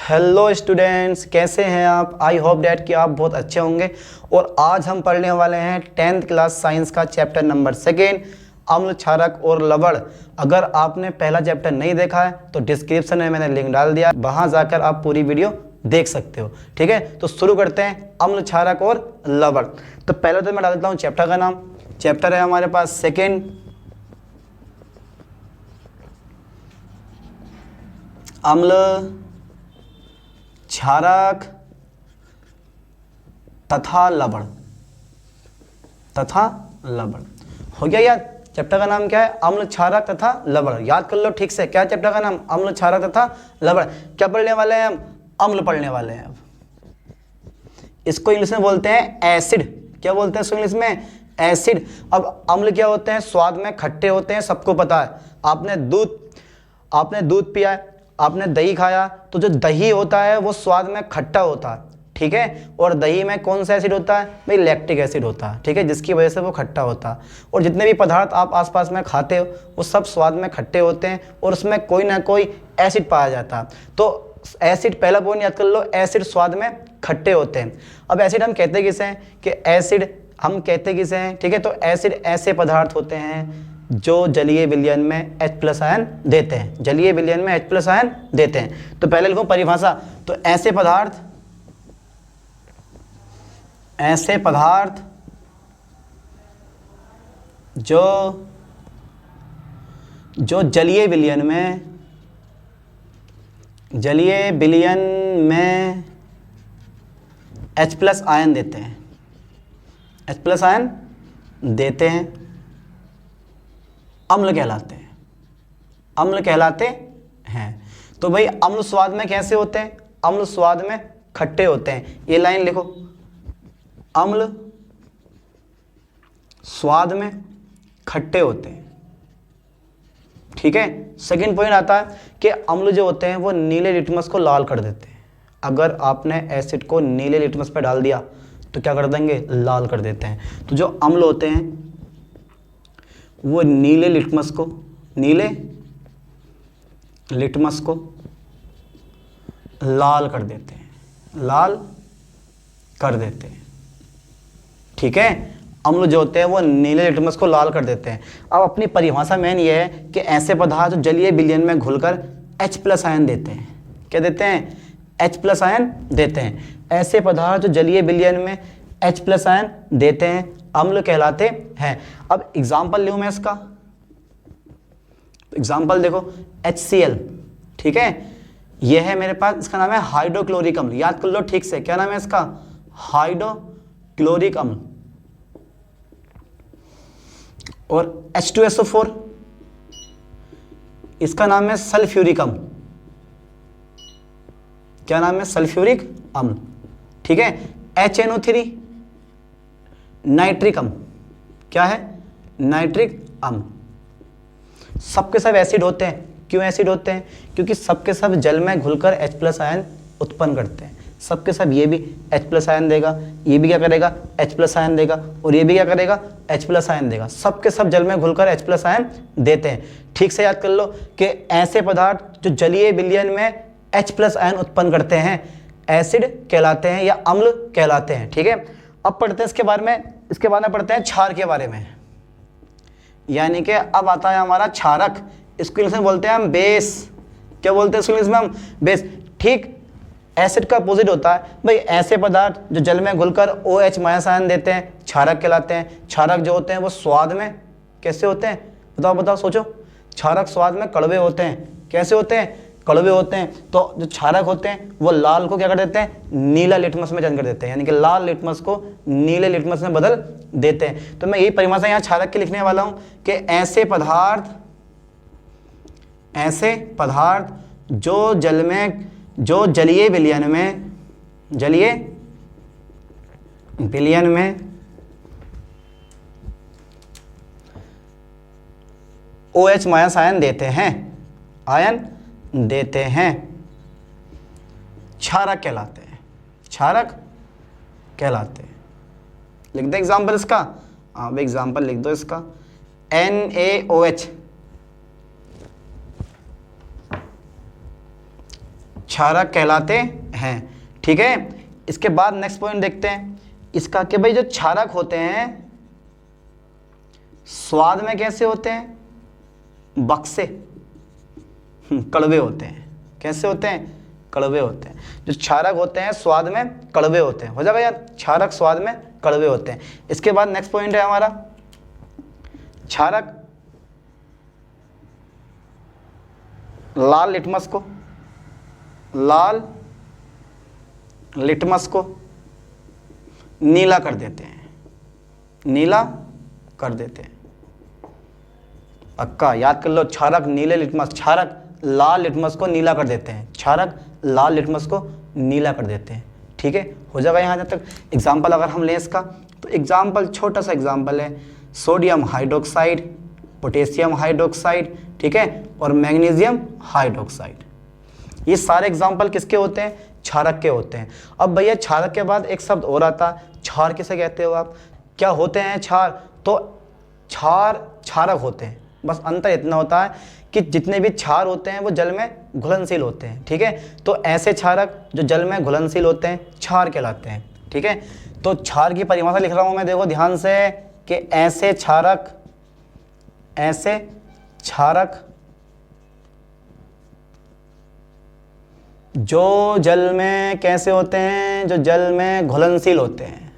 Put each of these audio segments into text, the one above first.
Hello students, कैसे हैं आप। आई होप डैट कि आप बहुत अच्छे होंगे। और आज हम पढ़ने वाले हैं 10th क्लास साइंस का चैप्टर नंबर 2 अम्ल, क्षारक और लवण। अगर आपने पहला चैप्टर नहीं देखा है तो डिस्क्रिप्शन में मैंने लिंक डाल दिया, वहां जाकर आप पूरी वीडियो देख सकते हो। ठीक है, तो शुरू करते हैं अम्ल, क्षारक और लवण। तो पहले तो मैं डाल देता हूँ चैप्टर का नाम। चैप्टर है हमारे पास 2 अम्ल, क्षारक तथा लवण। हो गया याद। चैप्टर का नाम क्या है? अम्ल, क्षारक तथा लवण। याद कर लो ठीक से, क्या चैप्टर का नाम? अम्ल, क्षारक तथा लवण। क्या पढ़ने वाले हैं हम? अम्ल पढ़ने वाले हैं। अब इसको इंग्लिश में बोलते हैं एसिड। क्या बोलते हैं इसको इंग्लिश में? एसिड। अब अम्ल क्या होते हैं? स्वाद में खट्टे होते हैं, सबको पता है। आपने दूध पिया है, आपने दही खाया, तो जो दही होता है वो स्वाद में खट्टा होता है। ठीक है, और दही में कौन सा एसिड होता है भाई? लैक्टिक एसिड होता है। ठीक है, जिसकी वजह से वो खट्टा होता है। और जितने भी पदार्थ आप आसपास में खाते हो वो सब स्वाद में खट्टे होते हैं और उसमें कोई ना कोई एसिड पाया जाता है। तो एसिड, पहला पॉइंट याद कर लो, एसिड स्वाद में खट्टे होते हैं। अब एसिड हम कहते किसे हैं? कि एसिड हम कहते किसे हैं? ठीक है, तो एसिड ऐसे पदार्थ होते हैं जो जलीय विलयन में H+ आयन देते हैं। जलीय विलयन में H+ आयन देते हैं। तो पहले लिखो परिभाषा। तो ऐसे पदार्थ जो जलीय विलयन में H+ आयन देते हैं। H+ आयन देते हैं, अम्ल कहलाते हैं। तो भाई अम्ल स्वाद में कैसे होते हैं? अम्ल स्वाद में खट्टे होते हैं। ये लाइन लिखो, अम्ल स्वाद में खट्टे होते हैं। ठीक है, सेकंड पॉइंट आता है कि अम्ल जो होते हैं वो नीले लिटमस को लाल कर देते हैं। अगर आपने एसिड को नीले लिटमस पे डाल दिया तो क्या कर देंगे? लाल कर देते हैं। तो जो अम्ल होते हैं वो नीले लिटमस को लाल कर देते हैं। ठीक है, अम्ल जो होते हैं वो नीले लिटमस को लाल कर देते हैं। अब अपनी परिभाषा मेन ये है कि ऐसे पदार्थ जो जलीय विलयन में घुलकर H+ आयन देते हैं। क्या देते हैं? H+ आयन देते हैं। ऐसे पदार्थ जो जलीय विलयन में H+ आयन देते हैं अम्ल कहलाते हैं। अब एग्जाम्पल लूँ मैं इसका। एग्जाम्पल देखो, HCl। ठीक है, यह है मेरे पास, इसका नाम है हाइड्रोक्लोरिक अम्ल। याद कर लो ठीक से, क्या नाम है इसका? हाइड्रोक्लोरिक अम्ल। और H2SO4, इसका नाम है सल्फ्यूरिक अम्ल। क्या नाम है? सल्फ्यूरिक अम्ल। ठीक है, HNO3 नाइट्रिक अम्ल। क्या है? नाइट्रिक अम्ल। सबके सब एसिड होते हैं। क्यों एसिड होते हैं? क्योंकि सबके सब जल में घुलकर H+ आयन उत्पन्न करते हैं। सबके सब, ये भी H+ आयन देगा, ये भी क्या करेगा? H+ आयन देगा, और ये भी क्या करेगा? H+ आयन देगा। सबके सब जल में घुलकर H+ आयन देते हैं। ठीक से याद कर लो कि ऐसे पदार्थ जो जलीय विलयन में H+ आयन उत्पन्न करते हैं एसिड कहलाते हैं या अम्ल कहलाते हैं। ठीक है, अब पढ़ते हैं इसके बारे में पढ़ते हैं क्षार के बारे में। यानी कि अब आता है हमारा क्षारक। इसको इंग्लिश में बोलते हैं हम बेस। क्या बोलते हैं इसको इंग्लिश में हम? बेस। ठीक, एसिड का अपोजिट होता है भाई ऐसे पदार्थ जो जल में घुलकर OH- आयन देते हैं, क्षारक कहलाते हैं। क्षारक जो होते हैं वो स्वाद में कैसे होते हैं? बताओ सोचो। क्षारक स्वाद में कड़वे होते हैं। कैसे होते हैं? कड़वे होते हैं। तो जो क्षारक होते हैं वो लाल को क्या कर देते हैं? नीला लिटमस में चेंज कर देते हैं। यानी कि लाल लिटमस को नीले लिटमस में बदल देते हैं। तो मैं यही परिभाषा यहाँ क्षारक की लिखने वाला हूँ कि ऐसे पदार्थ जो जलीय विलयन में OH- आयन देते हैं क्षारक कहलाते हैं। लिख दे एग्जाम्पल इसका। अब एग्जाम्पल लिख दो इसका। NaOH क्षारक कहलाते हैं। ठीक है, इसके बाद नेक्स्ट पॉइंट देखते हैं इसका कि भाई जो क्षारक होते हैं स्वाद में कैसे होते हैं, बक्से कड़वे होते हैं। कैसे होते हैं, कड़वे होते हैं। जो क्षारक होते हैं स्वाद में कड़वे होते हैं। हो जाएगा यार, क्षारक स्वाद में कड़वे होते हैं। इसके बाद नेक्स्ट पॉइंट है हमारा क्षारक लाल लिटमस को नीला कर देते हैं, नीला कर देते हैं। पक्का याद कर लो, क्षारक लाल लिटमस को नीला कर देते हैं, क्षारक लाल लिटमस को नीला कर देते हैं। ठीक है, हो जाएगा यहाँ तक। एग्जाम्पल अगर हम लें इसका, तो एग्जाम्पल छोटा सा एग्जाम्पल है, सोडियम हाइड्रोक्साइड, पोटेशियम हाइड्रोक्साइड, ठीक है, और मैग्नीशियम हाइड्रोक्साइड। ये सारे एग्जाम्पल किसके होते हैं, क्षारक के होते हैं। अब भैया क्षारक के बाद एक शब्द और आता, क्षार किसे कहते हो आप, क्या होते हैं क्षार, तो क्षारक होते हैं। बस अंतर इतना होता है कि जितने भी क्षार होते हैं वो जल में घुलनशील होते हैं। ठीक है, तो ऐसे क्षारक जो जल में घुलनशील होते हैं क्षार कहलाते हैं। ठीक है, तो क्षार की परिभाषा लिख रहा हूं मैं, देखो ध्यान से, कि ऐसे क्षारक जो जल में कैसे होते हैं, जो जल में घुलनशील होते हैं,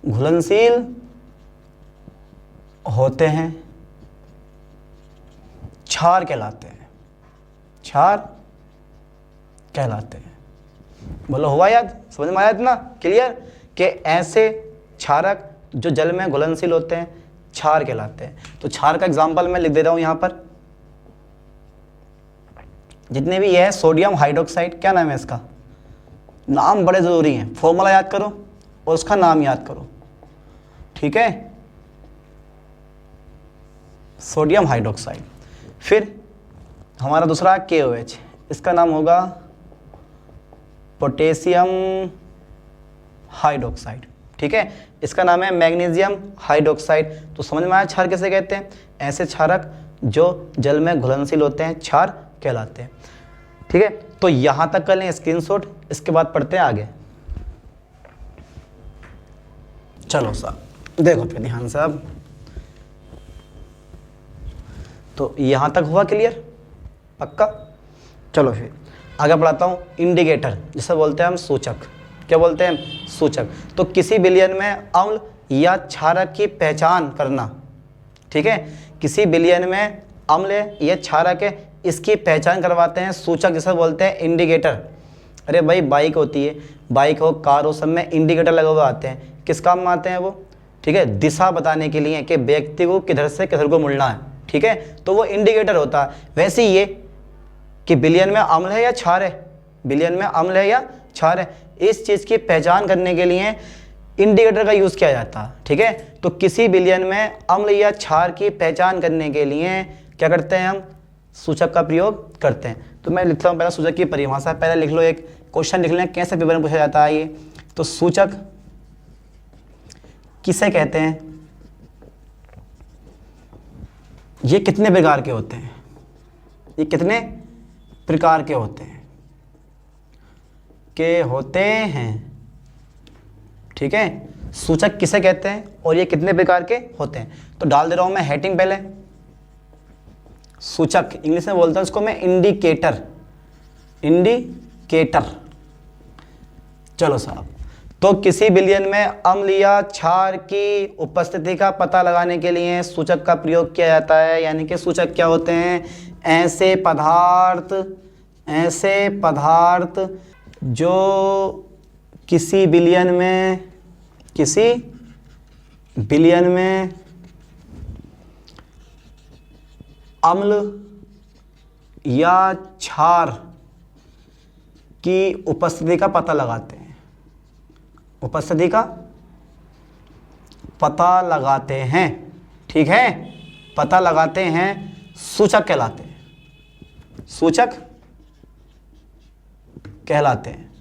घुलनशील होते हैं, क्षार कहलाते हैं, क्षार कहलाते हैं। बोलो हुआ याद, समझ में आया इतना क्लियर, कि ऐसे क्षारक जो जल में घुलनशील होते हैं क्षार कहलाते हैं। तो क्षार का एग्जांपल मैं लिख दे रहा हूं यहां पर, जितने भी ये है सोडियम हाइड्रोक्साइड, क्या नाम है इसका, नाम बड़े जरूरी हैं, फॉर्मूला याद करो और उसका नाम याद करो। ठीक है, सोडियम हाइड्रोक्साइड। फिर हमारा दूसरा KOH, इसका नाम होगा पोटेशियम हाइड्रोक्साइड। ठीक है, इसका नाम है मैग्नीशियम हाइड्रोक्साइड। तो समझ में आया क्षार किसे कहते हैं, ऐसे क्षारक जो जल में घुलनशील होते हैं क्षार कहलाते हैं। ठीक है, तो यहां तक कर लें स्क्रीनशॉट, इसके बाद पढ़ते हैं आगे। चलो साहब देखो फिर ध्यान से, अब तो यहां तक हुआ क्लियर, पक्का। चलो फिर आगे पढ़ाता हूं, इंडिकेटर जिसे बोलते हैं हम सूचक, क्या बोलते हैं, सूचक। तो किसी विलयन में अम्ल या क्षारक की पहचान करना। ठीक है, किसी विलयन में अम्ल या क्षारक है, इसकी पहचान करवाते हैं सूचक, जिसे बोलते हैं इंडिकेटर। अरे भाई बाइक होती है, बाइक हो कार हो, सब में इंडिकेटर लगे हुए आते हैं, किस काम में आते हैं वो, ठीक है, दिशा बताने के लिए कि व्यक्ति को किधर से किधर को मुड़ना है। ठीक है, तो वो इंडिकेटर होता है। वैसे ही ये कि विलयन में अम्ल है या क्षार है, विलयन में अम्ल है या क्षार है, इस चीज़ की पहचान करने के लिए इंडिकेटर का यूज़ किया जाता है। ठीक है, तो किसी विलयन में अम्ल या क्षार की पहचान करने के लिए क्या करते हैं, हम सूचक का प्रयोग करते हैं। तो मैं लिखता हूँ पहला सूचक की परिभाषा, पहले लिख लो, एक क्वेश्चन लिख लें कैसे पेपर में पूछा जाता है ये। तो सूचक किसे कहते हैं, ये कितने प्रकार के होते हैं, ये कितने प्रकार के होते हैं, ठीक है, सूचक किसे कहते हैं और ये कितने प्रकार के होते हैं। तो डाल दे रहा हूं मैं हेडिंग पहले, सूचक इंग्लिश में बोलता हूं इसको मैं इंडिकेटर, इंडिकेटर। चलो साहब, तो किसी विलयन में अम्ल या क्षार की उपस्थिति का पता लगाने के लिए सूचक का प्रयोग किया जाता है। यानी कि सूचक क्या होते हैं, ऐसे पदार्थ जो किसी विलयन में अम्ल या क्षार की उपस्थिति का पता लगाते हैं, उपस्थिति का पता लगाते हैं। ठीक है, पता लगाते हैं, सूचक कहलाते हैं, सूचक कहलाते हैं।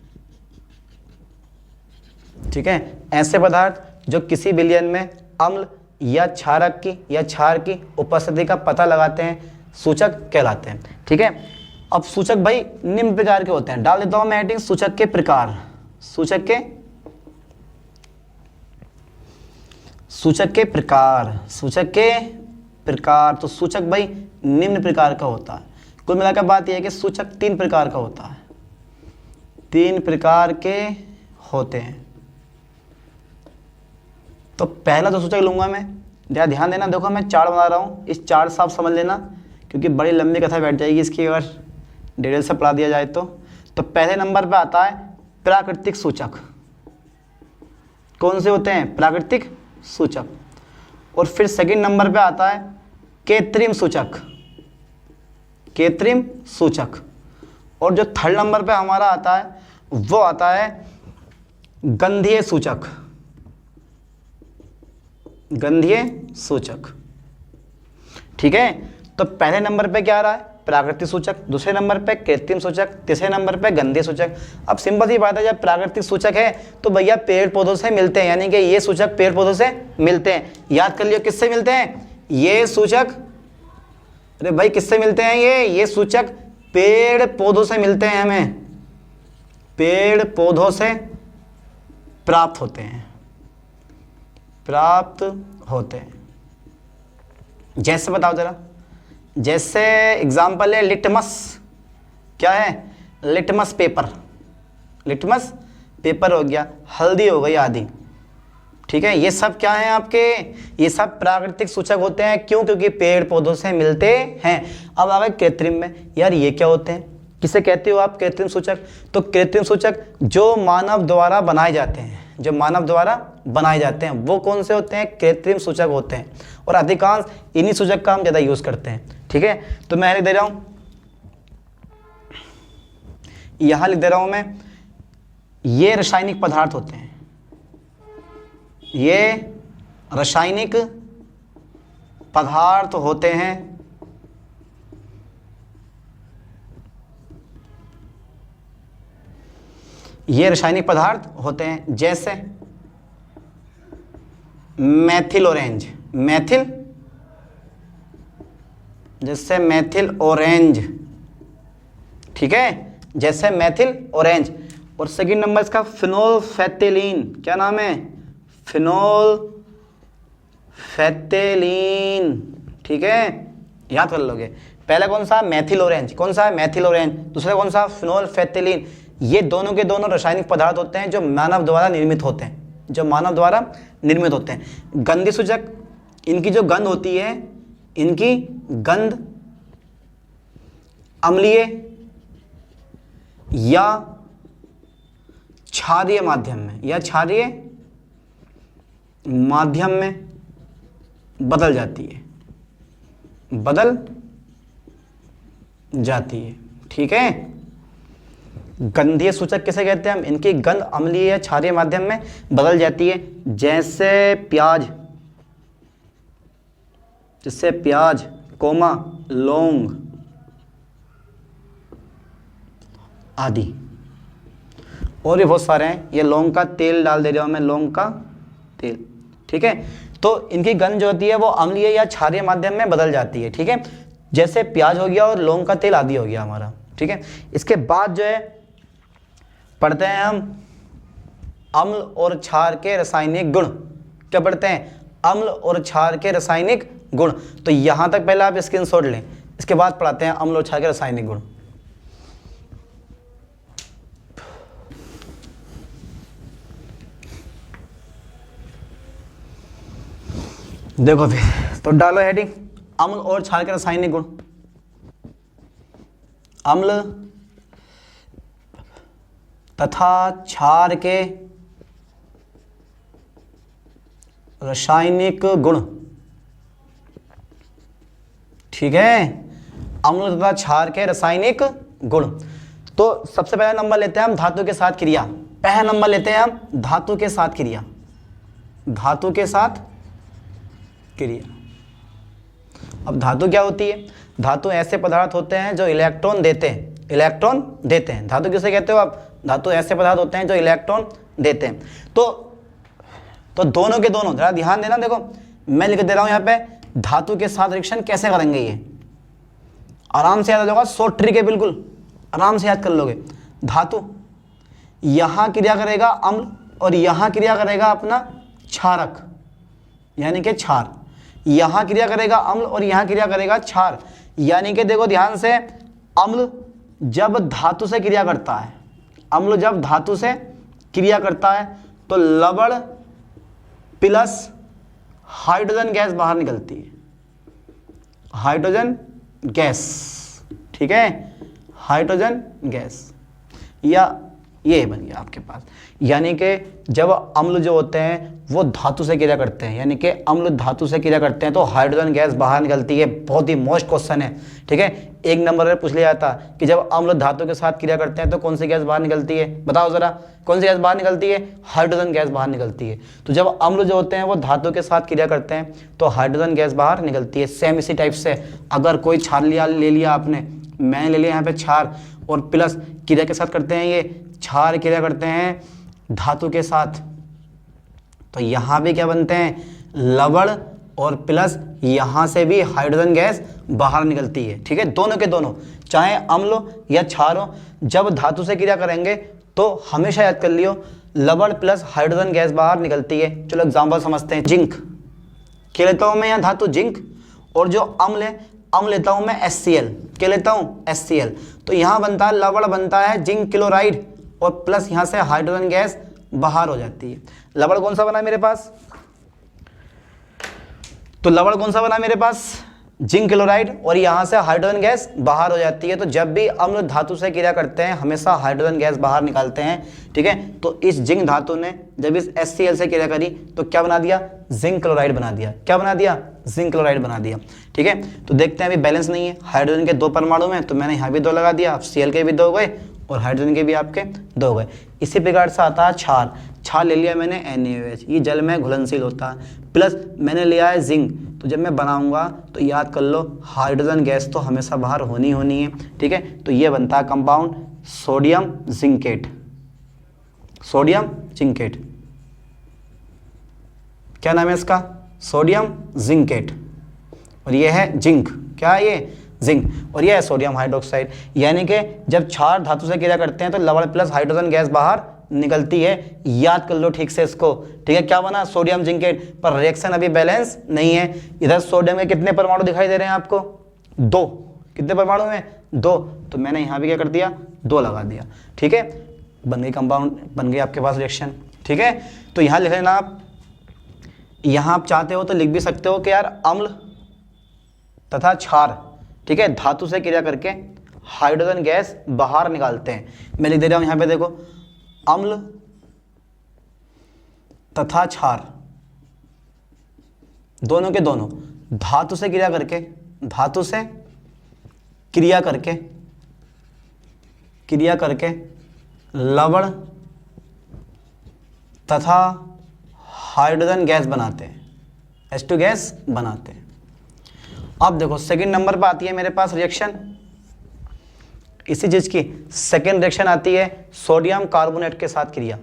ठीक है, ऐसे पदार्थ जो किसी विलयन में अम्ल या क्षार की उपस्थिति का पता लगाते हैं सूचक कहलाते हैं। ठीक है, अब सूचक भाई निम्न प्रकार के होते हैं, डाल देता हूं मैं हेडिंग सूचक के प्रकार। सूचक के प्रकार, सूचक के प्रकार। तो सूचक भाई निम्न प्रकार का होता है। कुल मिलाकर बात यह है कि सूचक 3 प्रकार का होता है, 3 प्रकार के होते हैं। तो पहला जो सूचक लूंगा मैं, ध्यान देना, देखो मैं चार्ट बना रहा हूं, इस चार्ट से आप समझ लेना क्योंकि बड़ी लंबी कथा बैठ जाएगी इसकी अगर डिटेल से पढ़ा दिया जाए तो। पहले नंबर पे आता है प्राकृतिक सूचक। कौन से होते हैं? प्राकृतिक सूचक। और फिर सेकंड नंबर पे आता है कृत्रिम सूचक, कृत्रिम सूचक। और जो थर्ड नंबर पे हमारा आता है वो आता है गंधीय सूचक, गंधीय सूचक। ठीक है, तो पहले नंबर पे क्या आ रहा है? प्राकृतिक सूचक, दूसरे नंबर पे कृत्रिम सूचक, तीसरे नंबर पे गंधीय सूचक। अब सिंपल सी बात है, जब प्राकृतिक सूचक है तो भैया पेड़ पौधों से मिलते हैं, यानी कि ये सूचक पेड़ पौधों से मिलते हैं। याद कर लियो किससे मिलते हैं ये सूचक? अरे भाई किससे मिलते हैं ये सूचक पेड़ पौधों से मिलते हैं, हमें पेड़ पौधों से प्राप्त होते हैं, प्राप्त होते हैं। जैसे बताओ जरा, जैसे एग्जाम्पल है लिटमस। क्या है? लिटमस पेपर, लिटमस पेपर हो गया, हल्दी हो गई आदि। ठीक है, ये सब क्या है आपके? ये सब प्राकृतिक सूचक होते हैं। क्यों? क्योंकि पेड़ पौधों से मिलते हैं। अब आ गए कृत्रिम में। यार ये क्या होते हैं? किसे कहते हो आप कृत्रिम सूचक? तो कृत्रिम सूचक जो मानव द्वारा बनाए जाते हैं, जो मानव द्वारा बनाए जाते हैं वो कौन से होते हैं? कृत्रिम सूचक होते हैं। और अधिकांश इन्हीं सूचक का हम ज़्यादा यूज़ करते हैं। ठीक है, तो मैं लिख दे रहा हूँ, यहाँ लिख दे रहा हूँ मैं, ये रासायनिक पदार्थ होते हैं, ये रासायनिक पदार्थ होते हैं। ये रासायनिक पदार्थ होते हैं जैसे मैथिल ऑरेंज, मैथिल, जैसे मैथिल ऑरेंज। ठीक है, जैसे मैथिल ऑरेंज। और सेकंड नंबर इसका फिनोल्फेथिलीन। क्या नाम है? फिनोल्फेथिलीन। ठीक है, याद कर लोगे। पहला कौन सा? मैथिल ऑरेंज। कौन सा है? मैथिल ऑरेंज। दूसरा कौन सा? फिनोल्फेथिलीन। ये दोनों के दोनों रासायनिक पदार्थ होते हैं जो मानव द्वारा निर्मित होते हैं, जो मानव द्वारा निर्मित होते हैं। गंधीय सूचक, इनकी जो गंध होती है, इनकी गंध अम्लीय या क्षारीय माध्यम में, या क्षारीय माध्यम में बदल जाती है, बदल जाती है। ठीक है, गंधीय सूचक किसे कहते हैं हम? इनकी गंध अम्लीय या क्षारीय माध्यम में बदल जाती है। जैसे प्याज, जैसे प्याज, कोमा, लौंग आदि। और भी बहुत सारे हैं। ये लौंग का तेल डाल दे रहा हूं मैं, लौंग का तेल। ठीक है, तो इनकी गंध जो होती है वो अम्लीय या क्षारीय माध्यम में बदल जाती है। ठीक है, जैसे प्याज हो गया और लौंग का तेल आदि हो गया हमारा। ठीक है, इसके बाद जो है पढ़ते हैं हम अम्ल और क्षार के रासायनिक गुण। क्या पढ़ते हैं? अम्ल और क्षार के रासायनिक गुण। तो यहां तक पहले आप स्क्रीनशॉट लें, इसके बाद पढ़ाते हैं अम्ल और क्षार के रासायनिक गुण। देखो फिर तो डालो हेडिंग अम्ल और क्षार के रासायनिक गुण। अम्ल तथा क्षार के रासायनिक गुण। ठीक है, अम्ल तथा क्षार के रासायनिक गुण। तो सबसे पहला नंबर लेते हैं हम धातु के साथ क्रिया। पहला नंबर लेते हैं हम धातु के साथ क्रिया, धातु के साथ क्रिया। अब धातु क्या होती है? धातु ऐसे पदार्थ होते हैं जो इलेक्ट्रॉन देते हैं, इलेक्ट्रॉन देते हैं। धातु किसे कहते हो आप? धातु ऐसे पदार्थ होते हैं जो इलेक्ट्रॉन देते हैं। तो दोनों के दोनों, जरा ध्यान देना, देखो मैं लिख दे रहा हूं यहां पे धातु के साथ रिएक्शन कैसे करेंगे ये। आराम से याद हो जाएगा, शॉर्ट ट्रिक है बिल्कुल, आराम से याद कर लोगे। धातु यहाँ क्रिया करेगा अम्ल और यहाँ क्रिया करेगा अपना क्षारक यानी कि क्षार, यहाँ क्रिया करेगा अम्ल और यहाँ क्रिया करेगा क्षार। यानी कि देखो ध्यान से, अम्ल जब धातु से क्रिया करता है, अम्ल जब धातु से क्रिया करता है तो लवण प्लस हाइड्रोजन गैस बाहर निकलती है, हाइड्रोजन गैस, ठीक है, हाइड्रोजन गैस, या ये बन गया आपके पास। यानी कि जब अम्ल जो होते हैं वो धातु से क्रिया करते हैं, यानी कि अम्ल धातु से क्रिया करते हैं तो हाइड्रोजन गैस बाहर निकलती है। बहुत ही मोस्ट क्वेश्चन है, ठीक है, 1 नंबर में पूछ लिया जाता कि जब अम्ल धातु के साथ क्रिया करते हैं तो कौन सी गैस बाहर निकलती है, बताओ जरा, कौन सी गैस बाहर निकलती है, हाइड्रोजन गैस बाहर निकलती है। तो जब अम्ल जो होते हैं वो धातु के साथ क्रिया करते हैं तो हाइड्रोजन गैस बाहर निकलती है। सेम इसी टाइप से अगर कोई क्षार ले लिया आपने, मैंने ले लिया यहाँ पे क्षार और प्लस क्रिया के साथ करते हैं, ये क्षार क्रिया करते हैं धातु के साथ, तो यहाँ भी क्या बनते हैं, लवण और प्लस यहाँ से भी हाइड्रोजन गैस बाहर निकलती है, ठीक है। दोनों के दोनों, चाहे अम्ल या क्षार हो, जब धातु से क्रिया करेंगे तो हमेशा याद कर लियो लवण प्लस हाइड्रोजन गैस बाहर निकलती है। चलो एग्जाम्पल समझते हैं। जिंक क्या लेता हूँ मैं यहाँ, धातु जिंक, और जो अम्ल है, अम्ल लेता हूँ मैं HCl, क्या लेता हूँ HCl, तो यहाँ बनता है लवण बनता है जिंक क्लोराइड और प्लस यहाँ से हाइड्रोजन गैस बाहर हो जाती है। लवण कौन सा बना मेरे पास, तो लवण कौन सा बना मेरे पास, जिंक क्लोराइड, और यहाँ से हाइड्रोजन गैस बाहर हो जाती है। तो जब भी अम्ल धातु से क्रिया करते हैं हमेशा हाइड्रोजन गैस बाहर निकालते हैं, ठीक है। तो इस जिंक धातु ने जब इस HCl से क्रिया करी तो क्या बना दिया, जिंक क्लोराइड बना दिया, क्या बना दिया, जिंक क्लोराइड बना दिया, ठीक है। तो देखते हैं अभी बैलेंस नहीं है हाइड्रोजन के 2 परमाणु में, तो मैंने यहाँ भी 2 लगा दिया, अब Cl के भी 2 गए और हाइड्रोजन के भी आपके 2 गए। इसी प्रकार से आता है क्षार, क्षार ले लिया मैंने NaOH, ये जल में घुलनशील होता है, प्लस मैंने लिया है जिंक, तो जब मैं बनाऊंगा तो याद कर लो हाइड्रोजन गैस तो हमेशा बाहर होनी है, ठीक है। तो ये बनता है compound sodium zincate, sodium zincate, क्या नाम है इसका, सोडियम जिंकेट, और ये है जिंक, क्या है ये, जिंक, और यह है सोडियम हाइड्रोक्साइड। यानी कि जब क्षार धातु से क्रिया करते हैं तो लवण प्लस हाइड्रोजन गैस बाहर निकलती है, याद कर लो ठीक से इसको, ठीक है। क्या बना, सोडियम जिंकेट, पर रिएक्शन अभी बैलेंस नहीं है। इधर सोडियम के कितने परमाणु दिखाई दे रहे हैं आपको, 2, कितने परमाणु में, 2, तो मैंने यहाँ भी क्या कर दिया, 2 लगा दिया, ठीक है। बन गई कंपाउंड, बन गई आपके पास रिएक्शन, ठीक है। तो यहाँ लिख लेना आप, यहाँ आप चाहते हो तो लिख भी सकते हो कि यार अम्ल तथा क्षार, ठीक है, धातु से क्रिया करके हाइड्रोजन गैस बाहर निकालते हैं। मैं लिख दे रहा हूं यहाँ पे देखो, अम्ल तथा क्षार दोनों के दोनों धातु से क्रिया करके, धातु से क्रिया करके लवण तथा हाइड्रोजन गैस बनाते हैं, H2 गैस बनाते हैं। अब देखो सेकंड नंबर पर आती है मेरे पास रिएक्शन, इसी चीज की सेकंड रिएक्शन आती है सोडियम कार्बोनेट के साथ क्रिया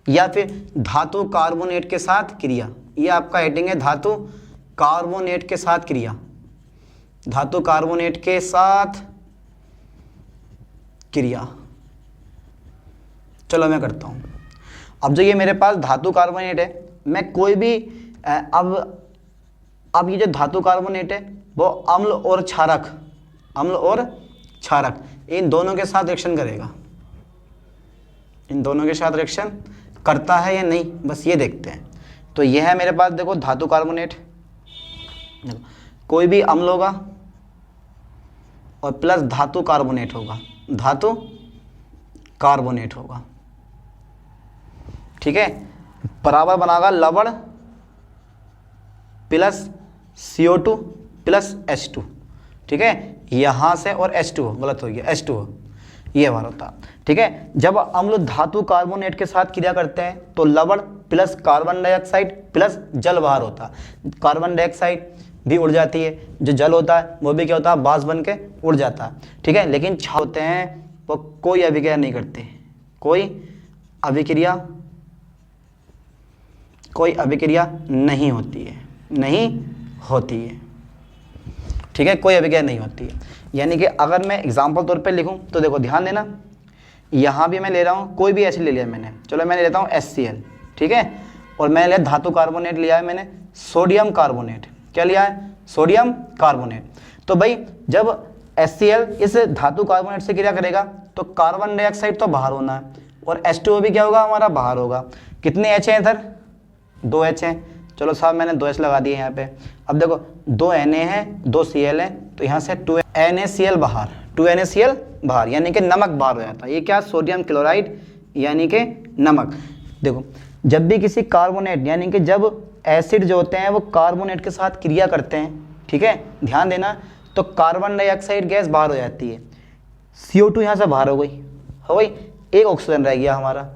या फिर धातु कार्बोनेट के साथ क्रिया। ये आपका हेडिंग है, धातु कार्बोनेट के साथ क्रिया, धातु कार्बोनेट के साथ क्रिया। चलो मैं करता हूं। अब जो ये मेरे पास धातु कार्बोनेट है, मैं कोई भी अब ये जो धातु कार्बोनेट है वो अम्ल और क्षारक, अम्ल और क्षारक इन दोनों के साथ रिएक्शन करेगा, इन दोनों के साथ रिएक्शन करता है या नहीं, बस ये देखते हैं। तो यह है मेरे पास देखो धातु कार्बोनेट, कोई भी अम्ल होगा और प्लस धातु कार्बोनेट होगा, धातु कार्बोनेट होगा, ठीक है, बराबर बनागा लवण प्लस CO2 प्लस H2, ठीक है, यहां से और H2 गलत हो गया, H2 ये बार होता, ठीक है। जब अम्ल धातु कार्बोनेट के साथ क्रिया करते हैं तो लवण प्लस कार्बन डाइऑक्साइड प्लस जल बाहर होता, कार्बन डाइऑक्साइड भी उड़ जाती है, जो जल होता है वो भी क्या होता है, बाष्प बन के उड़ जाता है, ठीक है। लेकिन क्षार होते हैं वो कोई अभिक्रिया नहीं करते, कोई अभिक्रिया नहीं होती है, नहीं होती है, ठीक है, कोई अभिक्रिया नहीं होती है। यानी कि अगर मैं एग्जाम्पल तौर पे लिखूं तो देखो ध्यान देना, यहाँ भी मैं ले रहा हूँ, कोई भी एसिड ले लिया मैंने, चलो मैं लेता हूँ HCl, ठीक है, और मैं लिया धातु कार्बोनेट लिया है मैंने, सोडियम कार्बोनेट, क्या लिया है, सोडियम कार्बोनेट। तो भाई जब HCl इस धातु कार्बोनेट से क्रिया करेगा तो कार्बन डाइऑक्साइड तो बाहर होना है और H2O भी क्या होगा, हमारा बाहर होगा। कितने H हैं इधर, 2 H हैं, चलो साहब मैंने 2 H लगा दिए यहाँ पे। अब देखो 2 Na है, 2 Cl है, तो यहाँ से 2 NaCl बाहर, 2 NaCl बाहर, यानी कि नमक बाहर हो जाता है। ये क्या, सोडियम क्लोराइड यानी कि नमक। देखो जब भी किसी कार्बोनेट यानी कि जब एसिड जो होते हैं वो कार्बोनेट के साथ क्रिया करते हैं, ठीक है, ध्यान देना, तो कार्बन डाइऑक्साइड गैस बाहर हो जाती है, CO2 यहाँ से बाहर हो गई, एक ऑक्सीजन रह गया हमारा,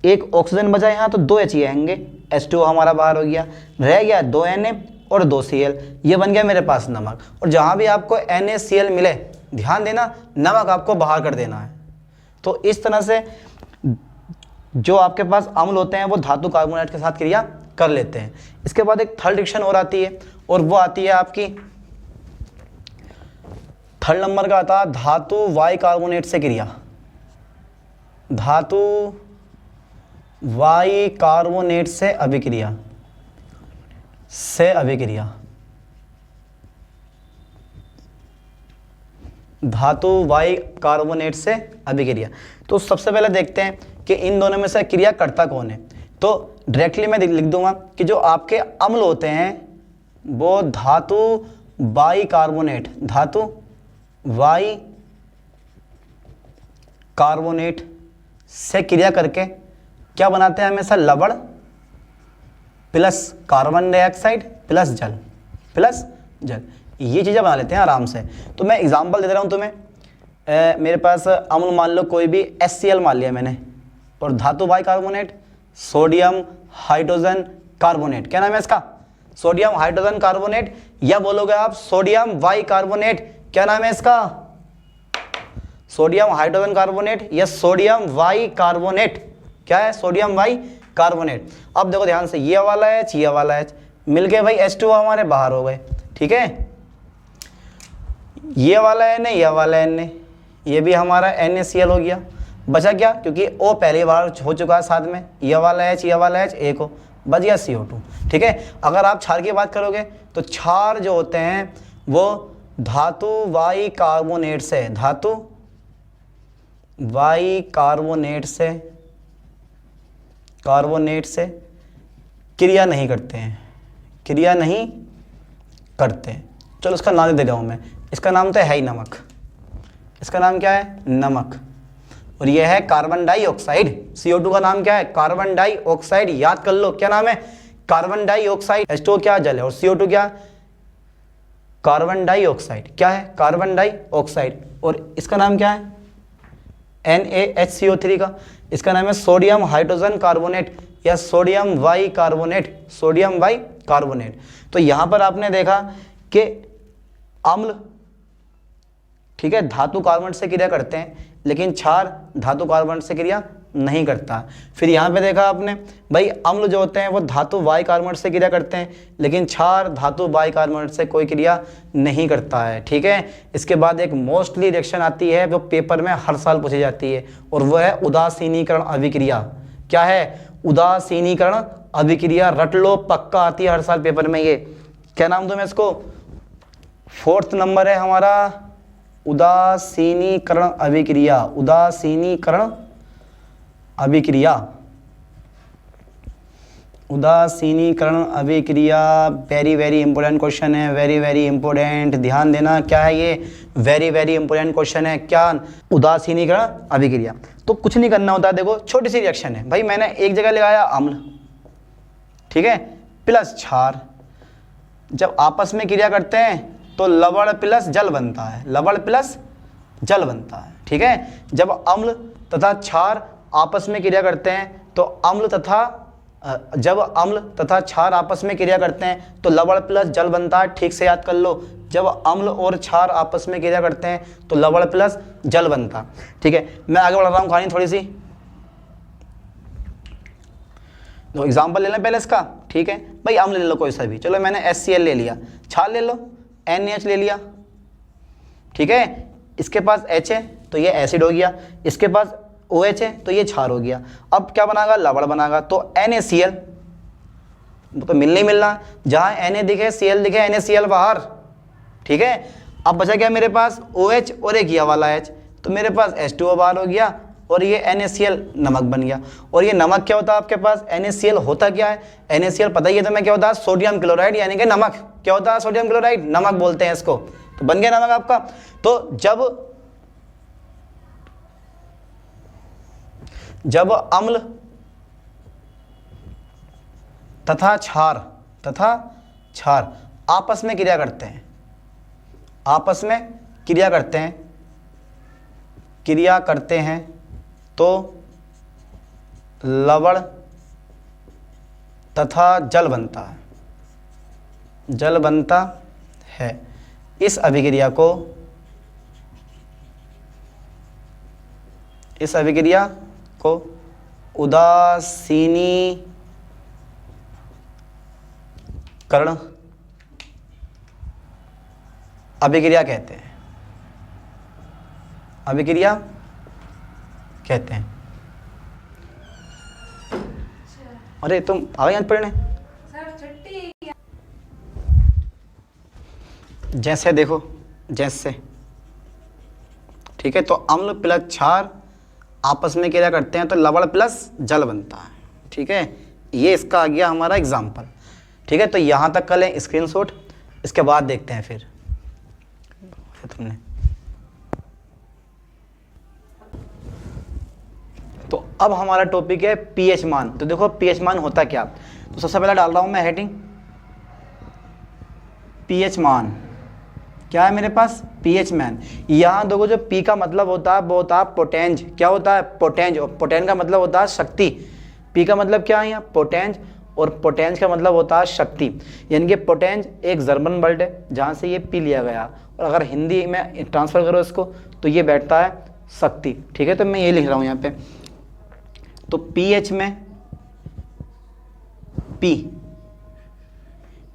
एक ऑक्सीजन बचा यहाँ तो 2 H आएंगे, H2O हमारा बाहर हो गया, रह गया 2 Na और 2 Cl, ये बन गया मेरे पास नमक। और जहाँ भी आपको NaCl मिले, ध्यान देना नमक आपको बाहर कर देना है। तो इस तरह से जो आपके पास अम्ल होते हैं वो धातु कार्बोनेट के साथ क्रिया कर लेते हैं। इसके बाद एक थर्ड रिएक्शन और आती है, और वो आती है आपकी थर्ड नंबर का आता है धातु वाई कार्बोनेट से क्रिया, धातु वाई कार्बोनेट से अभिक्रिया, धातु वाई कार्बोनेट से अभिक्रिया। तो सबसे पहले देखते हैं कि इन दोनों में से क्रिया करता कौन है। तो डायरेक्टली मैं लिख दूंगा कि जो आपके अम्ल होते हैं वो धातु वाई कार्बोनेट, धातु वाई कार्बोनेट से क्रिया करके क्या बनाते हैं, हमेशा लवण प्लस कार्बन डाइऑक्साइड प्लस जल, ये चीज़ें बना लेते हैं आराम से। तो मैं एग्जांपल दे रहा हूँ तुम्हें, मेरे पास अम्ल मान लो कोई भी HCl मान लिया मैंने, और धातु Y carbonate sodium hydrogen carbonate, क्या नाम है इसका, सोडियम हाइड्रोजन कार्बोनेट, या बोलोगे आप सोडियम वाई कार्बोनेट, क्या नाम है इसका, सोडियम हाइड्रोजन कार्बोनेट या सोडियम वाई कार्बोनेट, क्या है, सोडियम वाई कार्बोनेट। अब देखो ध्यान से, ये वाला H, ये वाला H मिलके भाई H2O हमारे बाहर हो गए, ठीक है, ये वाला Na, ये वाला Na, ये भी हमारा NaCl हो गया, बचा क्या, क्योंकि O पहली बार हो चुका है साथ में, ये वाला H, ये वाला H, एक हो, बच गया CO2, ठीक है। अगर आप क्षार की बात करोगे तो क्षार जो होते हैं वो धातु वाई कार्बोनेट से, धातु वाई कार्बोनेट से क्रिया नहीं करते हैं, चलो इसका नाम दे रहा हूँ मैं, इसका नाम तो है ही नमक, इसका नाम क्या है, नमक, और यह है कार्बन डाइऑक्साइड। CO2 का नाम क्या है, कार्बन डाइऑक्साइड, याद कर लो क्या नाम है, कार्बन डाइऑक्साइड। H2O क्या, जल है, और CO2 क्या, कार्बन डाइऑक्साइड, क्या है, कार्बन डाइऑक्साइड, और इसका नाम क्या है, NaHCO3 का, इसका नाम है सोडियम हाइड्रोजन कार्बोनेट या सोडियम वाई कार्बोनेट। तो यहां पर आपने देखा कि अम्ल, ठीक है, धातु कार्बोनेट से क्रिया करते हैं, लेकिन क्षार धातु कार्बोनेट से क्रिया नहीं करता। फिर यहाँ पे देखा आपने भाई अम्ल जो होते हैं वो धातु वाई कार्बोनेट से क्रिया करते हैं, लेकिन क्षार धातु वाई कार्बोनेट से कोई क्रिया नहीं करता है, ठीक है। इसके बाद एक मोस्टली रिएक्शन आती है जो पेपर में हर साल पूछी जाती है, और वो है उदासीनीकरण अभिक्रिया। क्या है, उदासीनीकरण अभिक्रिया, रट लो, पक्का आती है हर साल पेपर में। ये क्या नाम दूं मैं इसको, 4th नंबर है हमारा उदासीनीकरण अभिक्रिया, उदासीनीकरण अभिक्रिया। वेरी इंपॉर्टेंट क्वेश्चन है, वेरी इंपॉर्टेंट, ध्यान देना। क्या है ये, वेरी इंपॉर्टेंट क्वेश्चन है। क्या, उदासीनीकरण अभिक्रिया। तो कुछ नहीं करना होता, देखो छोटी सी रिएक्शन है भाई, मैंने एक जगह लगाया अम्ल, ठीक है, प्लस क्षार, जब आपस में क्रिया करते हैं तो लवण प्लस जल बनता है, ठीक है। जब अम्ल तथा क्षार आपस में क्रिया करते हैं तो जब अम्ल तथा क्षार आपस में क्रिया करते हैं तो लवण प्लस जल बनता है, ठीक से याद कर लो। जब अम्ल और क्षार आपस में क्रिया करते हैं तो लवण प्लस जल बनता, ठीक है। मैं आगे बढ़ रहा हूँ कहानी थोड़ी सी, तो एग्जाम्पल ले लें पहले इसका, ठीक है भाई। अम्ल ले लो कोई सा भी, चलो मैंने HCl ले लिया, क्षार ले लो NaH ले लिया, ठीक है। इसके पास H है तो ये एसिड हो गया, इसके पास OH है तो ये क्षार हो गया। अब क्या बनागा, लवण बनागा। तो NaCl तो मिल नहीं मिलना, जहाँ Na दिखे Cl दिखे NaCl बाहर, ठीक है। अब बचा क्या मेरे पास OH और एक ये वाला H, तो मेरे पास H2O बाहर हो गया और ये NaCl नमक बन गया। और ये नमक क्या होता है आपके पास, NaCl होता क्या है, NaCl पता ही है तुम्हें क्या होता है, सोडियम क्लोराइड यानी कि नमक। क्या होता है सोडियम क्लोराइड, नमक बोलते हैं इसको। तो बन गया नमक आपका। तो जब अम्ल तथा क्षार आपस में क्रिया करते हैं, तो लवण तथा जल बनता है। इस अभिक्रिया को उदासीनीकरण अभिक्रिया कहते हैं। अरे तुम आ गए पढ़ने। जैसे देखो, ठीक है। तो अम्ल प्लस क्षार आपस में क्रिया करते हैं तो लवण प्लस जल बनता है, ठीक है। ये इसका आ गया हमारा एग्जाम्पल, ठीक है। तो यहाँ तक कर लें स्क्रीनशॉट, इसके बाद देखते हैं फिर तुमने। तो अब हमारा टॉपिक है पीएच मान। तो देखो पीएच मान होता क्या, तो सबसे पहले डाल रहा हूं मैं हेडिंग, पीएच मान क्या है मेरे पास, पीएच मान। यहाँ देखो जो पी का मतलब होता है वो होता है पोटेंज। क्या होता है, पोटेंज। और पोटेंज का मतलब होता है शक्ति। पी का मतलब क्या है यहाँ, पोटेंज, और पोटेंज का मतलब होता है शक्ति। यानी कि पोटेंज एक जर्मन वर्ड है जहाँ से ये पी लिया गया, और अगर हिंदी में ट्रांसफर करो इसको तो ये बैठता है शक्ति, ठीक है। तो मैं ये लिख रहा हूँ यहाँ पे। तो पीएच में पी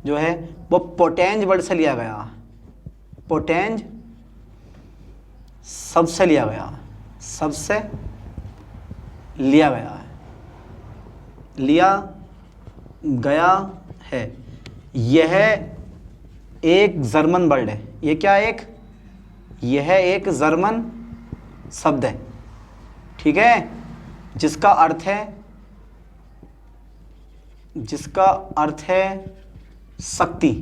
जो है वो पोटेंज वर्ड से लिया गया, पोटेंज सबसे लिया गया है। यह एक जर्मन वर्ड है। ये क्या यह एक जर्मन शब्द है, ठीक है, जिसका अर्थ है शक्ति।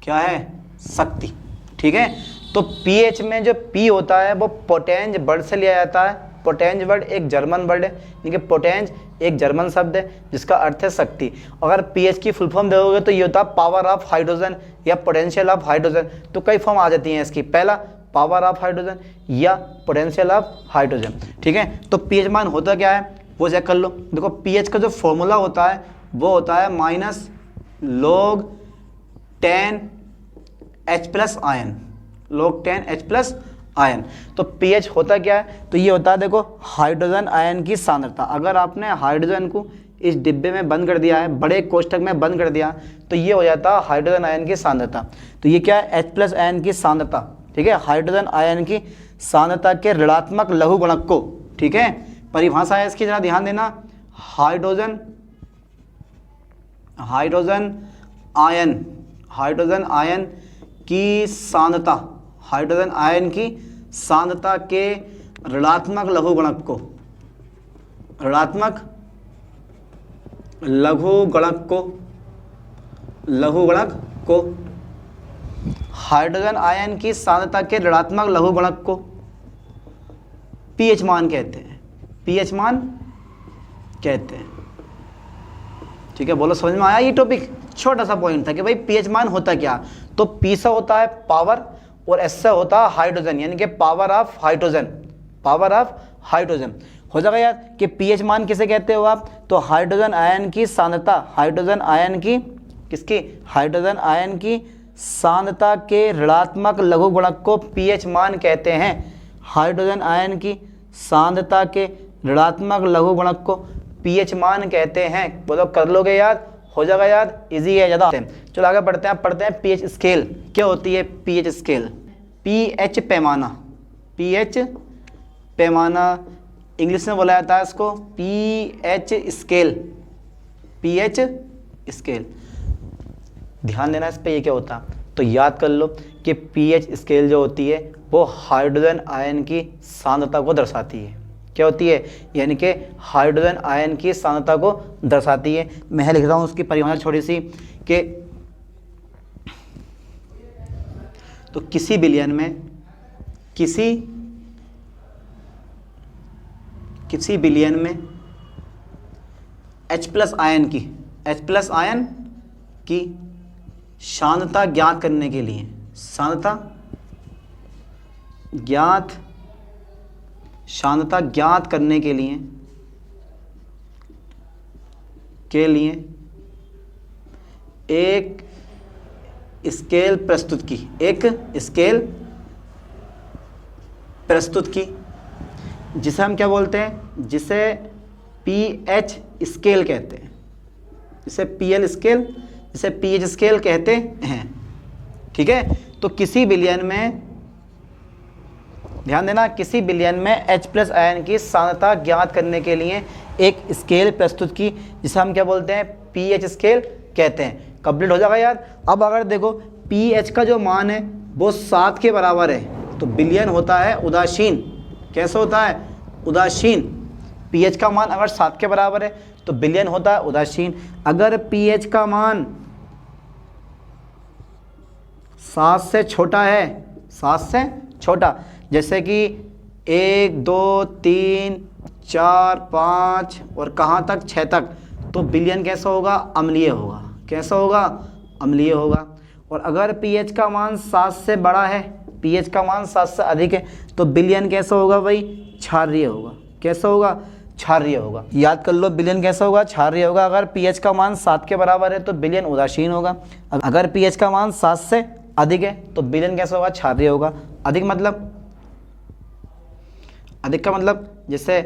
क्या है, शक्ति, ठीक है। तो पीएच में जो पी होता है वो पोटेंज वर्ड से लिया जाता है। पोटेंज वर्ड एक जर्मन वर्ड है, यानी कि पोटेंज एक जर्मन शब्द है जिसका अर्थ है शक्ति। अगर पीएच की फुल फॉर्म देखोगे तो ये होता है पावर ऑफ हाइड्रोजन या पोटेंशियल ऑफ हाइड्रोजन। तो कई फॉर्म आ जाती हैं इसकी, पहला पावर ऑफ हाइड्रोजन या पोटेंशियल ऑफ हाइड्रोजन, ठीक है। तो पीएच मान होता क्या है वो चेक कर लो। देखो पीएच का जो फॉर्मूला होता है वो होता है minus log 10H+ ion, log 10H+ ion. तो पीएच होता क्या है, तो ये होता है देखो हाइड्रोजन आयन की सांद्रता। अगर आपने हाइड्रोजन को इस डिब्बे में बंद कर दिया है, बड़े कोष्ठक में बंद कर दिया, तो ये हो जाता है हाइड्रोजन आयन की सांद्रता। तो ये क्या है, H+ आयन की सांद्रता, ठीक है। हाइड्रोजन आयन की सांद्रता के ऋणात्मक लघु गुणक को, ठीक है, परिभाषा है इसकी, जरा ध्यान देना। हाइड्रोजन आयन की सांद्रता, हाइड्रोजन आयन की सांद्रता के ऋणात्मक लघु गुणक को हाइड्रोजन आयन की सांद्रता के ऋणात्मक लघु गुणक को पीएच मान कहते हैं। पीएच मान कहते हैं, ठीक है। बोलो समझ में आया ये टॉपिक? छोटा सा पॉइंट था कि भाई पीएच मान होता क्या। तो पी से होता है पावर और एस से होता है हाइड्रोजन, यानी कि पावर ऑफ हाइड्रोजन। हो जाएगा यार कि पीएच मान किसे कहते हो आप, तो हाइड्रोजन आयन की सांद्रता, हाइड्रोजन आयन की सांद्रता के ऋणात्मक लघु गुणक को पीएच मान कहते हैं। हाइड्रोजन आयन की सांद्रता के ऋणात्मक लघु गुणक को पीएच मान कहते हैं। बोलो कर लोगे याद, हो जाएगा याद, इजी है ज़्यादा। चलो आगे बढ़ते हैं, पढ़ते हैं पीएच स्केल। क्या होती है पीएच स्केल? पीएच पैमाना, पीएच पैमाना इंग्लिश में बोला जाता है इसको पीएच स्केल, पीएच स्केल। ध्यान देना इस पे, ये क्या होता है तो याद कर लो कि पीएच स्केल जो होती है वो हाइड्रोजन आयन की सांद्रता को दर्शाती है। क्या होती है? यानी कि हाइड्रोजन आयन की सांद्रता को दर्शाती है। मैं लिख रहा हूँ उसकी परिभाषा छोटी सी कि तो किसी विलयन में किसी विलयन में H+ आयन की सांद्रता ज्ञात करने के लिए, सांद्रता ज्ञात करने के लिए एक स्केल प्रस्तुत की, जिसे हम क्या बोलते हैं? जिसे पीएच स्केल कहते हैं, जिसे पीएच स्केल कहते हैं। ठीक है, तो किसी विलयन में, ध्यान देना, किसी विलयन में H+ आयन की सांद्रता ज्ञात करने के लिए एक स्केल प्रस्तुत की, जिसे हम क्या बोलते हैं? पीएच स्केल कहते हैं। कंप्लीट हो जाएगा यार। अब अगर देखो पीएच का जो मान है वो 7 के बराबर है तो विलयन होता है उदासीन। कैसे होता है? उदासीन। पीएच का मान अगर 7 के बराबर है तो विलयन होता है उदासीन। अगर पीएच का मान 7 से छोटा है, 7 से छोटा, जैसे कि 1 2 3 4 5 और कहाँ तक? 6 तक, तो विलयन कैसा होगा? अम्लीय होगा। कैसा होगा? अम्लीय होगा। और अगर पीएच का मान 7 से बड़ा है, पीएच का मान 7 से अधिक है, तो विलयन कैसा होगा भाई? क्षारीय होगा। कैसा होगा? क्षारीय होगा। याद कर लो, विलयन कैसा होगा? क्षारीय होगा। अगर पीएच का मान 7 के बराबर है तो विलयन उदासीन होगा। अगर पीएच का मान 7 से अधिक है तो विलयन कैसा होगा? क्षारीय होगा। अधिक का मतलब जैसे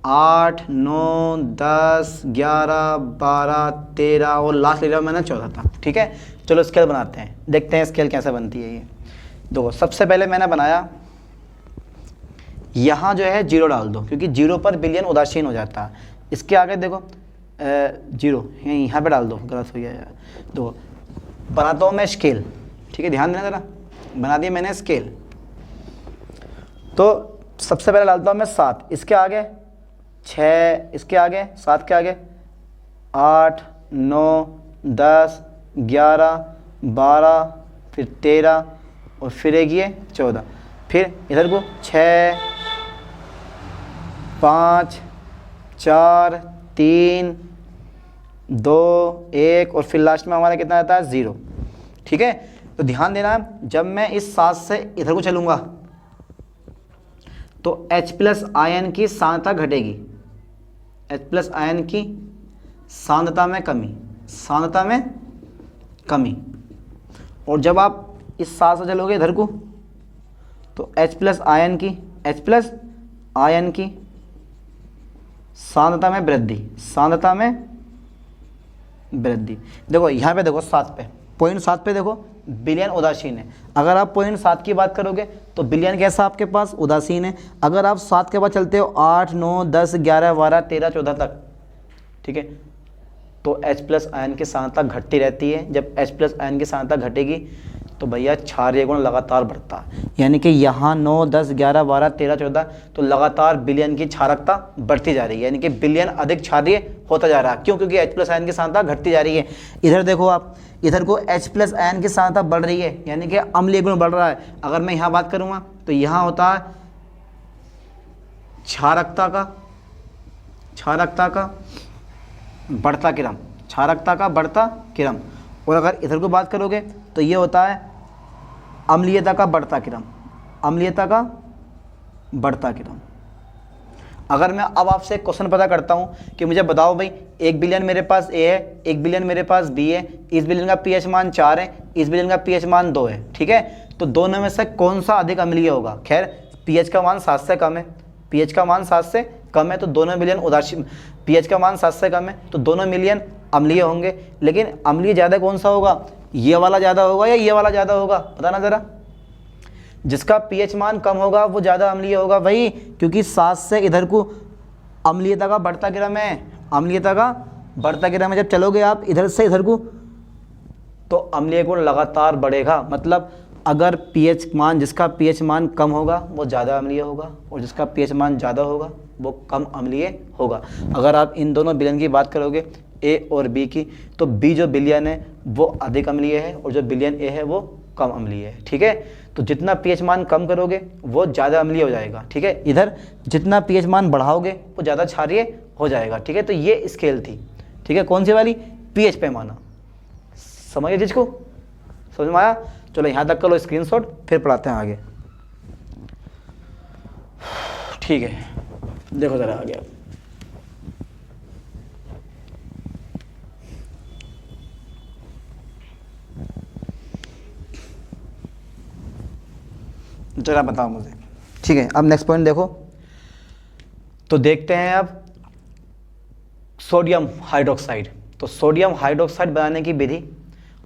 8 9 10 11 12 13 और लास्ट ले लिया मैंने 14 था। ठीक है, चलो स्केल बनाते हैं, देखते हैं स्केल कैसे बनती है। ये देखो, सबसे पहले मैंने बनाया, यहाँ जो है 0 डाल दो क्योंकि 0 पर विलयन उदासीन हो जाता है। इसके आगे देखो 0 यहाँ पे डाल दो, गलत हो गया यार। देखो बनाता हूँ मैं स्केल। ठीक है, ध्यान देना ज़रा, बना दिया मैंने स्केल। तो सबसे पहले डालता हूँ मैं 7, इसके आगे 6, इसके आगे 7 के आगे 8 9 10 11 12 फिर 13 और फिर एक ये 14, फिर इधर को 6 5 4 3 2 1 और फिर लास्ट में हमारा कितना आता है? 0। ठीक है, तो ध्यान देना, जब मैं इस 7 से इधर को चलूँगा तो H+ आयन की सांद्रता घटेगी, H+ आयन की सांद्रता में कमी, और जब आप इस 7 से चलोगे इधर को तो H+ आयन की सांद्रता में वृद्धि। देखो यहाँ पे देखो 7 पे, पॉइंट 7 पे देखो विलयन उदासीन है। अगर आप पॉइंट 7 की बात करोगे तो विलयन कैसा आपके पास? उदासीन है। अगर आप 7 के बाद चलते हो 8 9 10 11 12 13 14 तक, ठीक है, तो H+ आयन की सांद्रता घटती रहती है। जब H+ आयन की सांद्रता घटेगी तो भैया क्षारीय गुण लगातार बढ़ता है, यानी कि यहाँ 9 10 11 12 13 14 तो लगातार विलयन की क्षारकता बढ़ती जा रही है, यानी कि विलयन अधिक क्षारीय होता जा रहा है। क्यों? क्योंकि H+ आयन की सांद्रता घटती जा रही है। इधर देखो आप, इधर को H+ आयन की सांद्रता बढ़ रही है, यानी कि अम्लीय गुण बढ़ रहा है। अगर मैं यहाँ बात करूँगा तो यहाँ होता है क्षारकता का बढ़ता क्रम, और अगर इधर को बात करोगे तो ये होता है अम्लीयता का बढ़ता क्रम। अगर मैं अब आपसे क्वेश्चन पता करता हूँ कि मुझे बताओ भाई, एक विलयन मेरे पास A है, एक विलयन मेरे पास B है, इस विलयन का pH मान 4 है, इस विलयन का pH मान 2 है, ठीक है, तो दोनों में से कौन सा अधिक अम्लीय होगा? खैर pH का मान 7 से कम है, pH का मान 7 से कम है तो दोनों विलयन उदासीन, pH का मान 7 से कम है तो दोनों विलयन अम्लीय होंगे, लेकिन अम्लीय ज़्यादा कौन सा होगा, ये वाला ज़्यादा होगा या ये वाला ज़्यादा होगा, बताना ज़रा। जिसका पीएच मान कम होगा वो ज़्यादा अम्लीय होगा भाई, क्योंकि 7 से इधर को अम्लीयता का बढ़ता क्रम है, अम्लीयता का बढ़ता क्रम है। जब चलोगे आप इधर से इधर को तो अम्लीय गुण लगातार बढ़ेगा। मतलब अगर पीएच मान, जिसका पीएच मान कम होगा वो ज़्यादा अम्लीय होगा, और जिसका पीएच मान ज़्यादा होगा वो कम अम्लीय होगा। अगर आप इन दोनों विलयन की बात करोगे ए और बी की, तो बी जो विलयन है वो अधिक अम्लीय है और जो विलयन ए है वो कम अम्लीय है। ठीक है, तो जितना पीएच मान कम करोगे वो ज़्यादा अम्लीय हो जाएगा। ठीक है, इधर जितना पीएच मान बढ़ाओगे वो ज़्यादा क्षारीय हो जाएगा। ठीक है, तो ये स्केल थी। ठीक है, कौन सी वाली, पीएच पैमाना। समझिए जिसको समझ में आया, चलो यहाँ तक कर लो स्क्रीनशॉट, फिर पढ़ाते हैं आगे। ठीक है, देखो ज़रा आगे। जरा बताओ मुझे। ठीक है, अब नेक्स्ट पॉइंट देखो, तो देखते हैं अब सोडियम हाइड्रोक्साइड। तो सोडियम हाइड्रोक्साइड बनाने की विधि,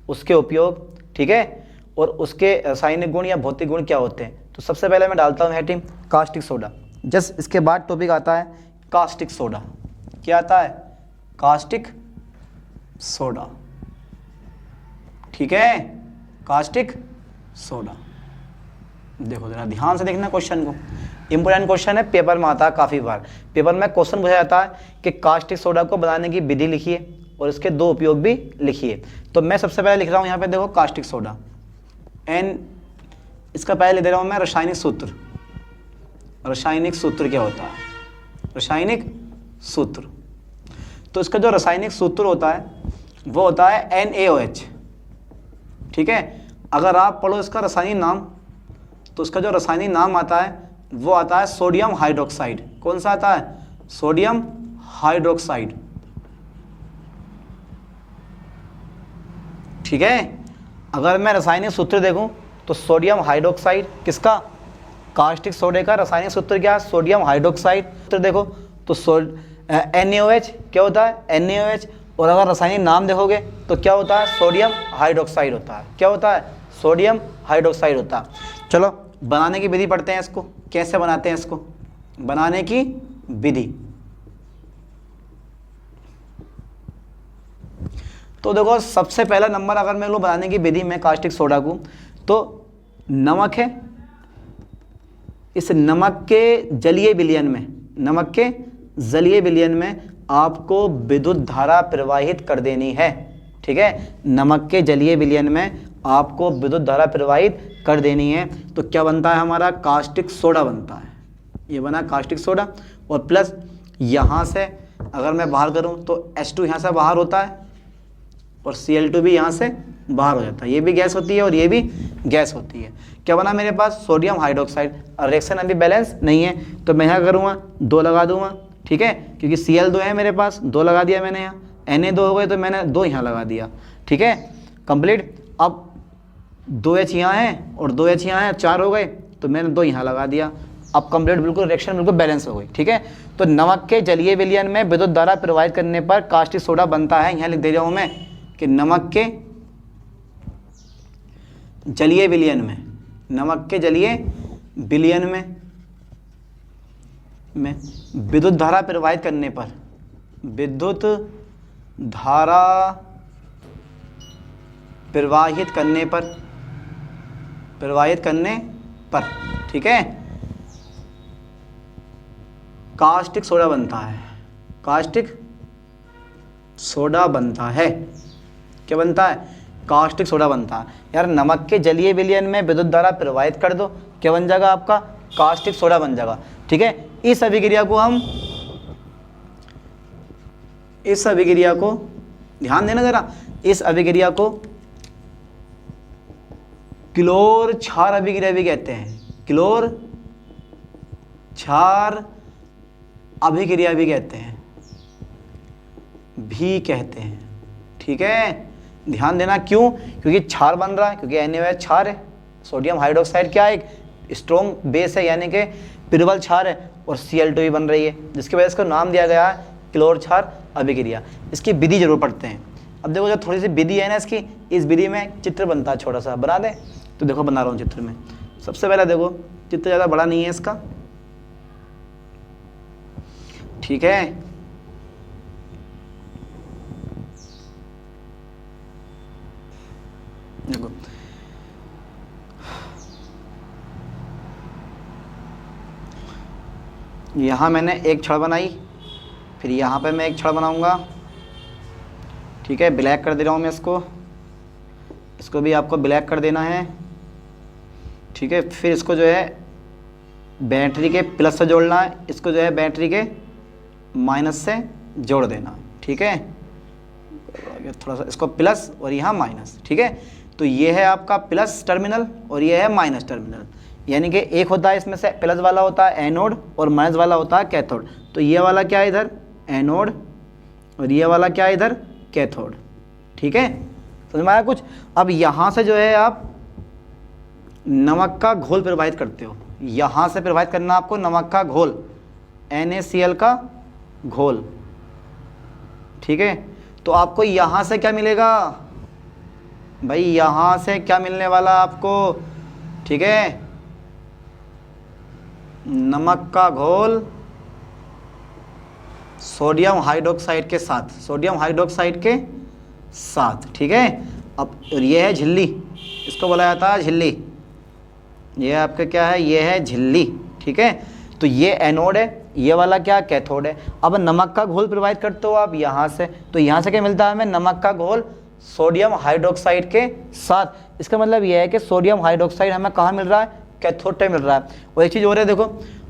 उसके उपयोग, ठीक है, और उसके रासायनिक गुण या भौतिक गुण क्या होते हैं। तो सबसे पहले मैं डालता हूँ हेटिंग कास्टिक सोडा। जस्ट इसके बाद टॉपिक आता है कास्टिक सोडा। क्या आता है, कास्टिक सोडा। ठीक है, कास्टिक सोडा। देखो जरा ध्यान से देखना क्वेश्चन को, इंपोर्टेंट क्वेश्चन है, पेपर में आता है काफ़ी बार। पेपर में क्वेश्चन पूछा जाता है कि कास्टिक सोडा को बनाने की विधि लिखिए और इसके 2 उपयोग भी लिखिए। तो मैं सबसे पहले लिख रहा हूँ यहाँ पे, देखो कास्टिक सोडा एन, इसका पहले लिख दे रहा हूँ मैं रासायनिक सूत्र। रासायनिक सूत्र क्या होता है, रासायनिक सूत्र। तो इसका जो रासायनिक सूत्र होता है वो होता है NaOH। ठीक है, अगर आप पढ़ो इसका रासायनिक नाम, तो उसका जो रासायनिक नाम आता है वो आता है सोडियम हाइड्रोक्साइड। कौन सा आता है, सोडियम हाइड्रोक्साइड। ठीक है, अगर मैं रासायनिक सूत्र देखूं तो सोडियम हाइड्रोक्साइड किसका, कास्टिक सोडे का रासायनिक सूत्र क्या है, सोडियम हाइड्रोक्साइड। तो देखो तो NaOH क्या होता है, NaOH। और अगर रासायनिक नाम देखोगे तो क्या होता है, सोडियम हाइड्रोक्साइड होता है। क्या होता है, सोडियम हाइड्रोक्साइड होता है। चलो बनाने की विधि पढ़ते हैं इसको, कैसे बनाते हैं इसको, बनाने की विधि। तो देखो सबसे पहला नंबर अगर मैं लो बनाने की विधि में कास्टिक सोडा को, तो नमक है, इस नमक के जलीय विलयन में, नमक के जलीय विलयन में आपको विद्युत धारा प्रवाहित कर देनी है। ठीक है, नमक के जलीय विलयन में आपको विद्युत धारा प्रवाहित कर देनी है। तो क्या बनता है हमारा, कास्टिक सोडा बनता है। ये बना कास्टिक सोडा, और प्लस यहाँ से अगर मैं बाहर करूँ तो H2 यहाँ से बाहर होता है और Cl2 भी यहाँ से बाहर हो जाता है। ये भी गैस होती है और ये भी गैस होती है। क्या बना मेरे पास, सोडियम हाइड्रोक्साइड। रिएक्शन अभी बैलेंस नहीं है तो मैं यहाँ करूँगा 2 लगा दूंगा। ठीक है, क्योंकि Cl2 है मेरे पास, 2 लगा दिया मैंने यहाँ, Na2 हो गए तो मैंने 2 यहाँ लगा दिया। ठीक है, कंप्लीट। अब 2H यहाँ है और 2H यहाँ है, 4 हो गए तो मैंने 2 यहाँ लगा दिया। अब कंप्लीट, बिल्कुल रिएक्शन बिल्कुल बैलेंस हो गई। ठीक है, तो नमक के जलीय विलयन में विद्युत धारा प्रवाहित करने पर कास्टिक सोडा बनता है। यहाँ लिख दे रहा हूँ मैं कि नमक के जलीय विलयन में, नमक के जलीय विलयन में विद्युत धारा प्रवाहित करने पर, विद्युत धारा प्रवाहित करने पर, ठीक है, कास्टिक सोडा बनता है। कास्टिक सोडा बनता है। क्या बनता है, कास्टिक सोडा बनता है। यार नमक के जलीय विलयन में विद्युत धारा प्रवाहित कर दो, क्या बन जाएगा आपका, कास्टिक सोडा बन जाएगा। ठीक है, इस अभिक्रिया को ध्यान देना जरा, इस अभिक्रिया को क्लोर क्षार अभिक्रिया भी कहते हैं। क्लोर क्षार अभिक्रिया भी कहते हैं। ठीक है, ध्यान देना, क्यों, क्योंकि क्षार बन रहा है, क्योंकि NaOH क्षार है, सोडियम हाइड्रोक्साइड क्या है, एक स्ट्रॉन्ग बेस है, यानी कि प्रबल क्षार है, और Cl2 भी बन रही है, जिसकी वजह से इसका नाम दिया गया है क्लोर क्षार अभिक्रिया। इसकी विधि जरूर पढ़ते हैं। अब देखो जो थोड़ी सी विधि है ना इसकी, इस विधि में चित्र बनता है, छोटा सा बना दें तो देखो बना रहा हूँ चित्र में। सबसे पहले देखो चित्र ज़्यादा बड़ा नहीं है इसका, ठीक है। देखो यहाँ मैंने एक छड़ बनाई, फिर यहाँ पे मैं एक छड़ बनाऊंगा, ठीक है। ब्लैक कर दे रहा हूँ मैं इसको भी आपको ब्लैक कर देना है, ठीक है। फिर इसको जो है बैटरी के प्लस से जोड़ना है, इसको जो है बैटरी के माइनस से जोड़ देना, ठीक है। थोड़ा सा इसको प्लस और यहाँ माइनस, ठीक है। तो ये है आपका प्लस टर्मिनल और ये है माइनस टर्मिनल, यानी कि एक होता है इसमें से प्लस वाला होता है एनोड और माइनस वाला होता है कैथोड। तो ये वाला क्या है इधर एनोड और ये वाला क्या है इधर कैथोड, ठीक है। समझ में आया कुछ। अब यहाँ से जो है आप नमक का घोल प्रवाहित करते हो, यहाँ से प्रवाहित करना आपको नमक का घोल, NaCl का घोल, ठीक है। तो आपको यहाँ से क्या मिलेगा भाई, यहाँ से क्या मिलने वाला आपको, ठीक है, नमक का घोल सोडियम हाइड्रोक्साइड के साथ, सोडियम हाइड्रोक्साइड के साथ, ठीक है। अब ये है झिल्ली, इसको बोला जाता है झिल्ली, ये आपका क्या है, ये है झिल्ली, ठीक है। तो ये एनोड है, ये वाला क्या कैथोड है। अब नमक का घोल प्रवाहित करते हो आप यहाँ से, तो यहाँ से क्या मिलता है हमें, नमक का घोल सोडियम हाइड्रोक्साइड के साथ। इसका मतलब यह है कि सोडियम हाइड्रोक्साइड हमें कहाँ मिल रहा है, कैथोड पे मिल रहा है। और एक चीज़ और है देखो,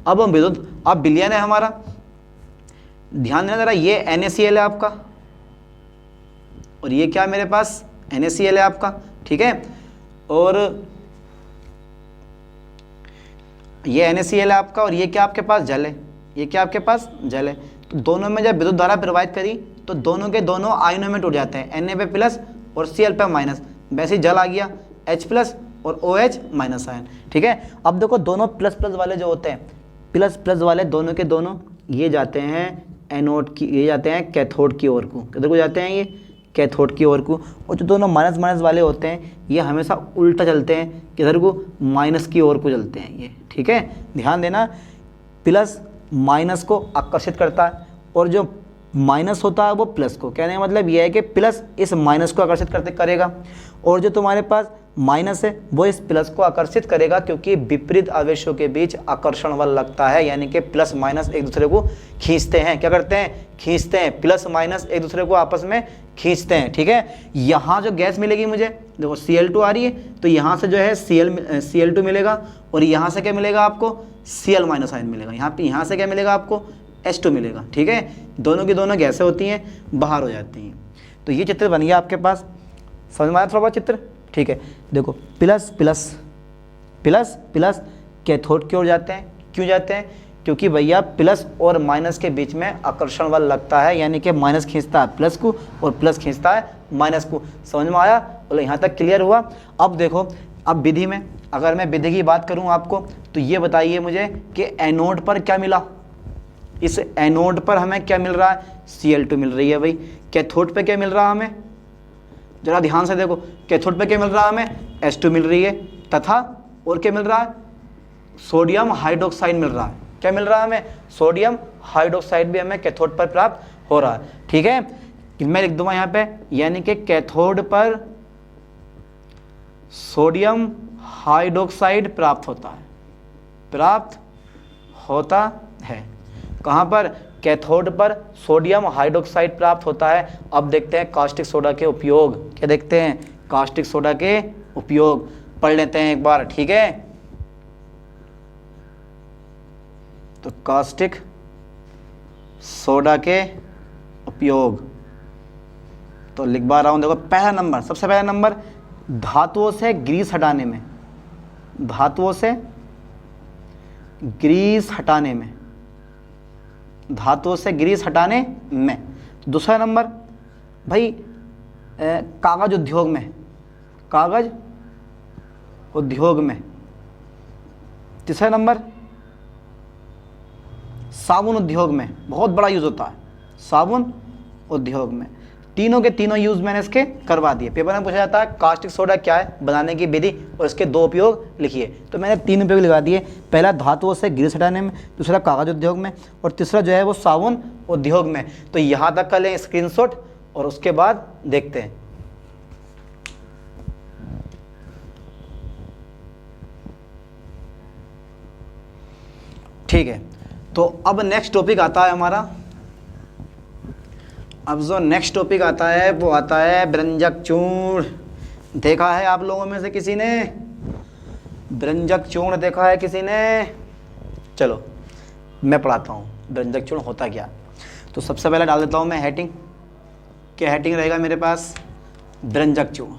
अब हम विद्युत, अब विलयन है हमारा, ध्यान देना जरा, ये NaCl है आपका और ये क्या मेरे पास NaCl है आपका, ठीक है। और ये NaCl है आपका और ये क्या आपके पास जल है, ये क्या आपके पास जल है। तो दोनों में जब विद्युत धारा प्रवाहित करी तो दोनों के दोनों आयनों में टूट जाते हैं, Na पे प्लस और Cl पे माइनस, वैसे ही जल आ गया H प्लस और OH माइनस आयन, ठीक है। अब देखो दोनों प्लस प्लस वाले जो होते हैं, प्लस प्लस वाले दोनों के दोनों ये जाते हैं एनोड की, ये जाते हैं कैथोड की ओर को, किधर को जाते हैं, ये कैथोड की ओर को। और जो दोनों माइनस माइनस वाले होते हैं ये हमेशा उल्टा चलते हैं, किधर को, माइनस की ओर को चलते हैं ये, ठीक है। ध्यान देना, प्लस माइनस को आकर्षित करता है और जो माइनस होता है वो प्लस को, कहने का मतलब यह है कि प्लस इस माइनस को आकर्षित करते करेगा और जो तुम्हारे पास माइनस है वो इस प्लस को आकर्षित करेगा, क्योंकि विपरीत आवेशों के बीच आकर्षण बल लगता है, यानी कि प्लस माइनस एक दूसरे को खींचते हैं। क्या करते हैं, खींचते हैं, प्लस माइनस एक दूसरे को आपस में खींचते हैं, ठीक है। यहाँ जो गैस मिलेगी मुझे, देखो Cl2 आ रही है, तो यहाँ से जो है Cl2 मिलेगा और यहाँ से क्या मिलेगा आपको, Cl माइनस आयन मिलेगा। यहाँ से क्या मिलेगा आपको, H2 मिलेगा, ठीक है। दोनों की दोनों गैसें होती हैं, बाहर हो जाती हैं। तो ये चित्र बन गया आपके पापास, समझ में आया थोड़ा बहुत चित्र, ठीक है। देखो plus plus plus plus cathode की ओर जाते हैं, क्यों जाते हैं, क्योंकि भैया प्लस और माइनस के बीच में आकर्षण बल लगता है, यानी कि माइनस खींचता है प्लस को और प्लस खींचता है माइनस को। समझ में आया, बोले यहाँ तक क्लियर हुआ। अब देखो, अब विधि में अगर मैं विधि की बात करूँ आपको, तो ये बताइए मुझे कि एनोड पर क्या मिला, इस एनोड पर हमें क्या मिल रहा है, Cl2 मिल रही है भाई। कैथोड पे क्या मिल रहा है हमें, जरा ध्यान से देखो, कैथोड पे क्या मिल रहा है हमें, H2 मिल रही है, तथा और क्या मिल रहा है, सोडियम हाइड्रोक्साइड मिल रहा है। क्या मिल रहा है हमें, सोडियम हाइड्रोक्साइड भी हमें कैथोड पर प्राप्त हो रहा है, ठीक है। मैं लिख दूंगा यहाँ पे, यानी कि कैथोड पर सोडियम हाइड्रोक्साइड प्राप्त होता है, प्राप्त होता है। कहाँ पर, कैथोड पर सोडियम हाइड्रोक्साइड प्राप्त होता है। अब देखते हैं कास्टिक सोडा के उपयोग, क्या देखते हैं, कास्टिक सोडा के उपयोग पढ़ लेते हैं एक बार, ठीक है। तो कास्टिक सोडा के उपयोग तो लिखवा रहा हूं, देखो पहला नंबर, सबसे पहला नंबर, धातुओं से ग्रीस हटाने में, धातुओं से ग्रीस हटाने में, धातुओं से ग्रीस हटाने में। दूसरा नंबर भाई कागज उद्योग में, कागज उद्योग में। तीसरा नंबर साबुन उद्योग में, बहुत बड़ा यूज होता है साबुन उद्योग में। तीनों के तीनों यूज मैंने इसके करवा दिए। पेपर में पूछा जाता है कास्टिक सोडा क्या है, बनाने की विधि और इसके दो उपयोग लिखिए, तो मैंने तीन उपयोग लिखा दिए। पहला धातुओं से ग्रीस हटाने में, दूसरा कागज उद्योग में, और तीसरा जो है वो साबुन उद्योग में। तो यहाँ तक का लें स्क्रीनशॉट और उसके बाद देखते हैं। ठीक है, तो अब नेक्स्ट टॉपिक आता है हमारा। अब जो नेक्स्ट टॉपिक आता है वो आता है व्यंजक चूर्ण। देखा है आप लोगों में से किसी ने व्यंजक चूर्ण देखा है किसी ने? चलो मैं पढ़ाता हूँ व्यंजक चूर्ण होता क्या। तो सबसे पहले डाल देता हूँ मैं हेडिंग। क्या हेडिंग रहेगा मेरे पास? व्यंजक चूर्ण।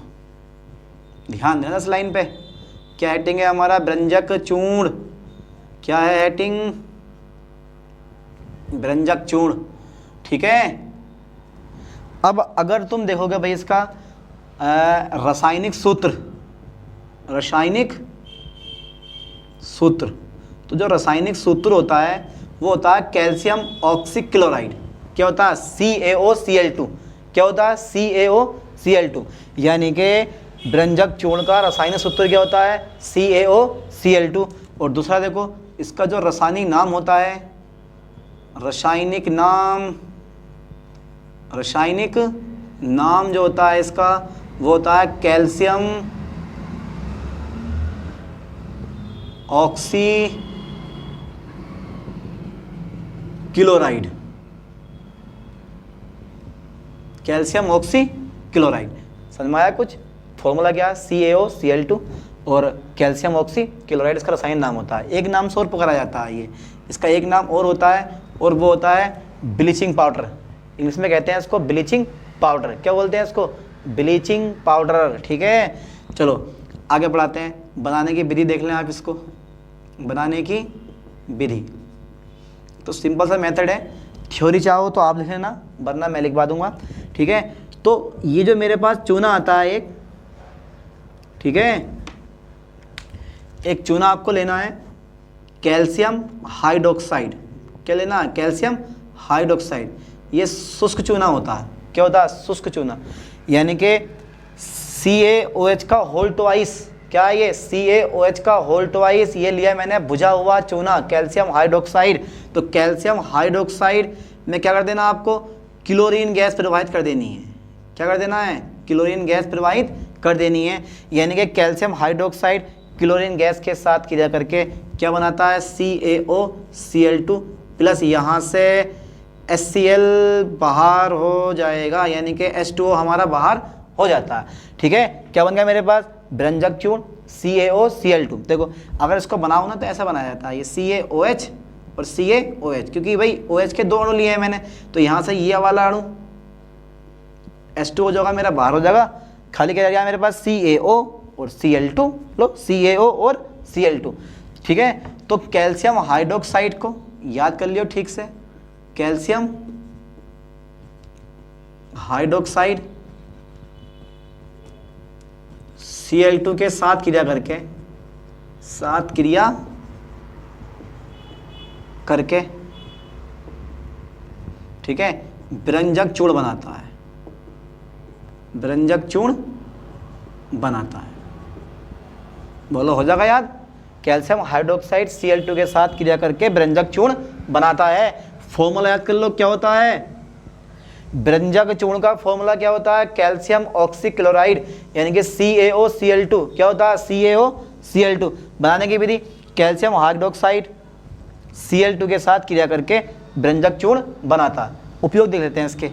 ध्यान देना इस लाइन पे, क्या हेडिंग है हमारा? व्यंजक चूर्ण। क्या है हेडिंग? व्यंजक चूर्ण। ठीक है, अब अगर तुम देखोगे भाई इसका रासायनिक सूत्र, रासायनिक सूत्र, तो जो रासायनिक सूत्र होता है वो होता है कैल्शियम ऑक्सीक्लोराइड। क्या होता है? CaOCl2। क्या होता है? CaOCl2। यानी कि व्यंजक चूर्ण का रासायनिक सूत्र क्या होता है? CaOCl2। और दूसरा देखो इसका जो रासायनिक नाम होता है, रासायनिक नाम जो होता है इसका वो होता है कैल्शियम ऑक्सीक्लोराइड। कैल्शियम ऑक्सीक्लोराइड समझ में आया कुछ? फॉर्मूला क्या है? CaOCl2 और कैल्शियम ऑक्सीक्लोराइड इसका रासायनिक नाम होता है। एक नाम से और पुकारा जाता है ये, इसका एक नाम और होता है और वो होता है ब्लीचिंग पाउडर। इंग्लिश में कहते हैं इसको ब्लीचिंग पाउडर। क्या बोलते हैं इसको? Bleaching powder. ठीक है, चलो आगे बढ़ाते हैं। बनाने की विधि देख लें आप इसको। बनाने की विधि तो सिंपल सा मेथड है। थ्योरी चाहो तो आप लिख लेना, वरना मैं लिखवा दूंगा। ठीक है, तो ये जो मेरे पास चूना आता है एक, ठीक है, एक चूना आपको लेना है कैल्शियम हाइड्रोक्साइड। क्या लेना है? Calcium hydroxide. ये शुष्क चूना होता है। क्या होता है? शुष्क चूना। यानी कि CaOH का होल ट्वाइस। क्या है ये? CaOH का होल ट्वाइस। ये लिया मैंने बुझा हुआ चूना कैल्शियम हाइड्रोक्साइड। तो कैल्शियम हाइड्रोक्साइड में क्या कर देना आपको? क्लोरीन गैस प्रवाहित कर देनी है। क्या कर देना है? क्लोरीन गैस प्रवाहित कर देनी है। यानी कि कैल्शियम हाइड्रोक्साइड क्लोरीन गैस के साथ क्रिया करके क्या बनाता है? CaOCl2 प्लस यहाँ से HCl बाहर हो जाएगा, यानी कि H2O हमारा बाहर हो जाता है। ठीक है, क्या बन गया मेरे पास? व्यंजक चूर्ण CaOCl2। देखो अगर इसको बनाओ ना तो ऐसा बनाया जाता है, ये CaOH और CaOH, क्योंकि भाई OH के दो अणु लिए हैं मैंने, तो यहाँ से ये वाला अणु H2O जो होगा मेरा बाहर हो जाएगा, खाली क्या जाएगा मेरे पास? CaO और Cl2। लो CaO और Cl2। ठीक है, तो कैल्शियम हाइड्रोक्साइड को याद कर लियो ठीक से। कैल्शियम हाइड्रोक्साइड Cl2 के साथ क्रिया करके ठीक है व्यंजक चूर्ण बनाता है। व्यंजक चूर्ण बनाता है। बोलो हो जाएगा याद? कैल्शियम हाइड्रोक्साइड Cl2 के साथ क्रिया करके व्यंजक चूर्ण बनाता है। फॉर्मूला याद कर लो क्या होता है? व्यंजक चूर्ण का फॉर्मूला क्या होता है? कैल्शियम ऑक्सीक्लोराइड यानी कि CaOCl2। क्या होता है? CaOCl2। बनाने की विधि कैल्शियम हाइड्रोक्साइड Cl2 के साथ क्रिया करके व्यंजक चूर्ण बनाता है। उपयोग देख लेते हैं इसके।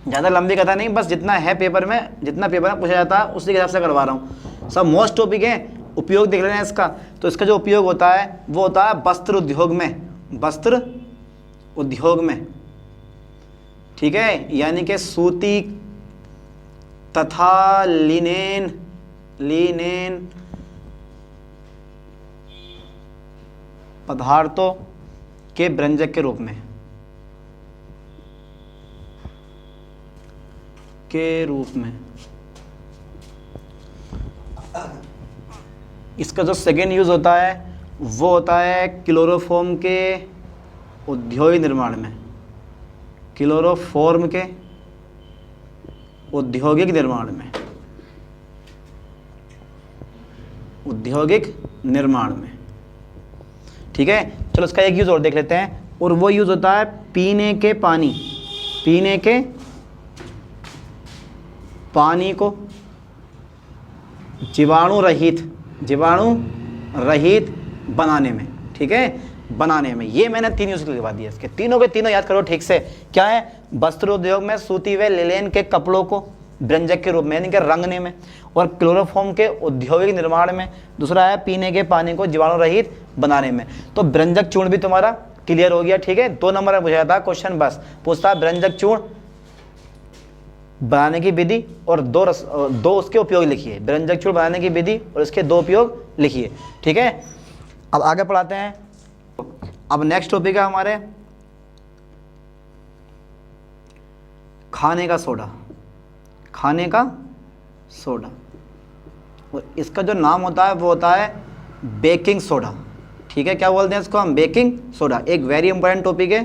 ज़्यादा लंबी कथा नहीं, बस जितना है पेपर में, जितना पेपर में पूछा जाता है उसी के हिसाब से करवा रहा हूँ। सब मोस्ट टॉपिक है, उपयोग देख लेना है इसका। तो इसका जो उपयोग होता है वो होता है वस्त्र उद्योग में। वस्त्र उद्योग में, ठीक है, यानी कि सूती तथा लिनेन पदार्थों के व्यंजक के रूप में इसका जो सेकेंड यूज होता है वो होता है क्लोरोफॉर्म के औद्योगिक निर्माण में। क्लोरोफॉर्म के औद्योगिक निर्माण में, औद्योगिक निर्माण में। ठीक है, चलो इसका एक यूज और देख लेते हैं, और वो यूज होता है पीने के पानी, पीने के पानी को जीवाणु रहित, जीवाणु रहित बनाने में। ठीक है, बनाने में। ये मैंने 3 यूज लिखवा दिए, इसके तीनों के तीनों याद करो ठीक से। क्या है? वस्त्र उद्योग में सूती व लिनेन के कपड़ों को व्यंजक के रूप में यानी कि रंगने में, और क्लोरोफॉर्म के औद्योगिक निर्माण में। दूसरा है पीने के पानी को जीवाणु रहित बनाने में। तो व्यंजक चूर्ण भी तुम्हारा क्लियर हो गया। ठीक है, 2 नंबर में पूछा था क्वेश्चन, बस पूछता है व्यंजक चूर्ण बनाने की विधि और 2 उसके उपयोग लिखिए। व्यंजक चूर्ण बनाने की विधि और इसके 2 उपयोग लिखिए। ठीक है, अब आगे पढ़ाते हैं। अब नेक्स्ट टॉपिक है हमारे खाने का सोडा, खाने का सोडा। और इसका जो नाम होता है वो होता है बेकिंग सोडा। ठीक है, क्या बोलते हैं इसको हम? Baking soda. एक वेरी इंपॉर्टेंट टॉपिक है,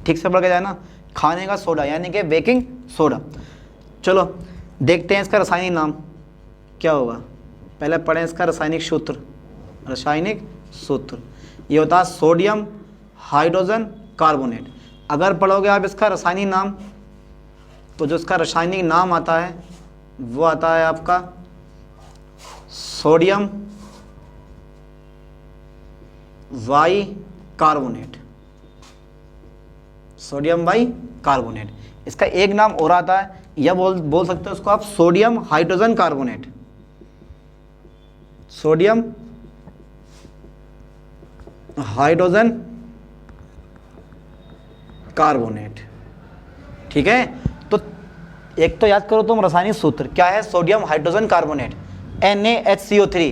ठीक से पढ़ के जाना। खाने का सोडा यानी कि बेकिंग सोडा। चलो देखते हैं इसका रासायनिक नाम क्या होगा। पहले पढ़ें इसका रासायनिक सूत्र। रासायनिक सूत्र ये होता है सोडियम हाइड्रोजन कार्बोनेट। अगर पढ़ोगे आप इसका रासायनिक नाम, तो जो इसका रासायनिक नाम आता है वो आता है आपका sodium by carbonate, sodium by carbonate. इसका एक नाम और आता है, या बोल सकते हो उसको आप sodium hydrogen carbonate, sodium hydrogen carbonate. ठीक है, तो एक तो याद करो तुम रासायनिक सूत्र क्या है? Sodium hydrogen carbonate, NaHCO3।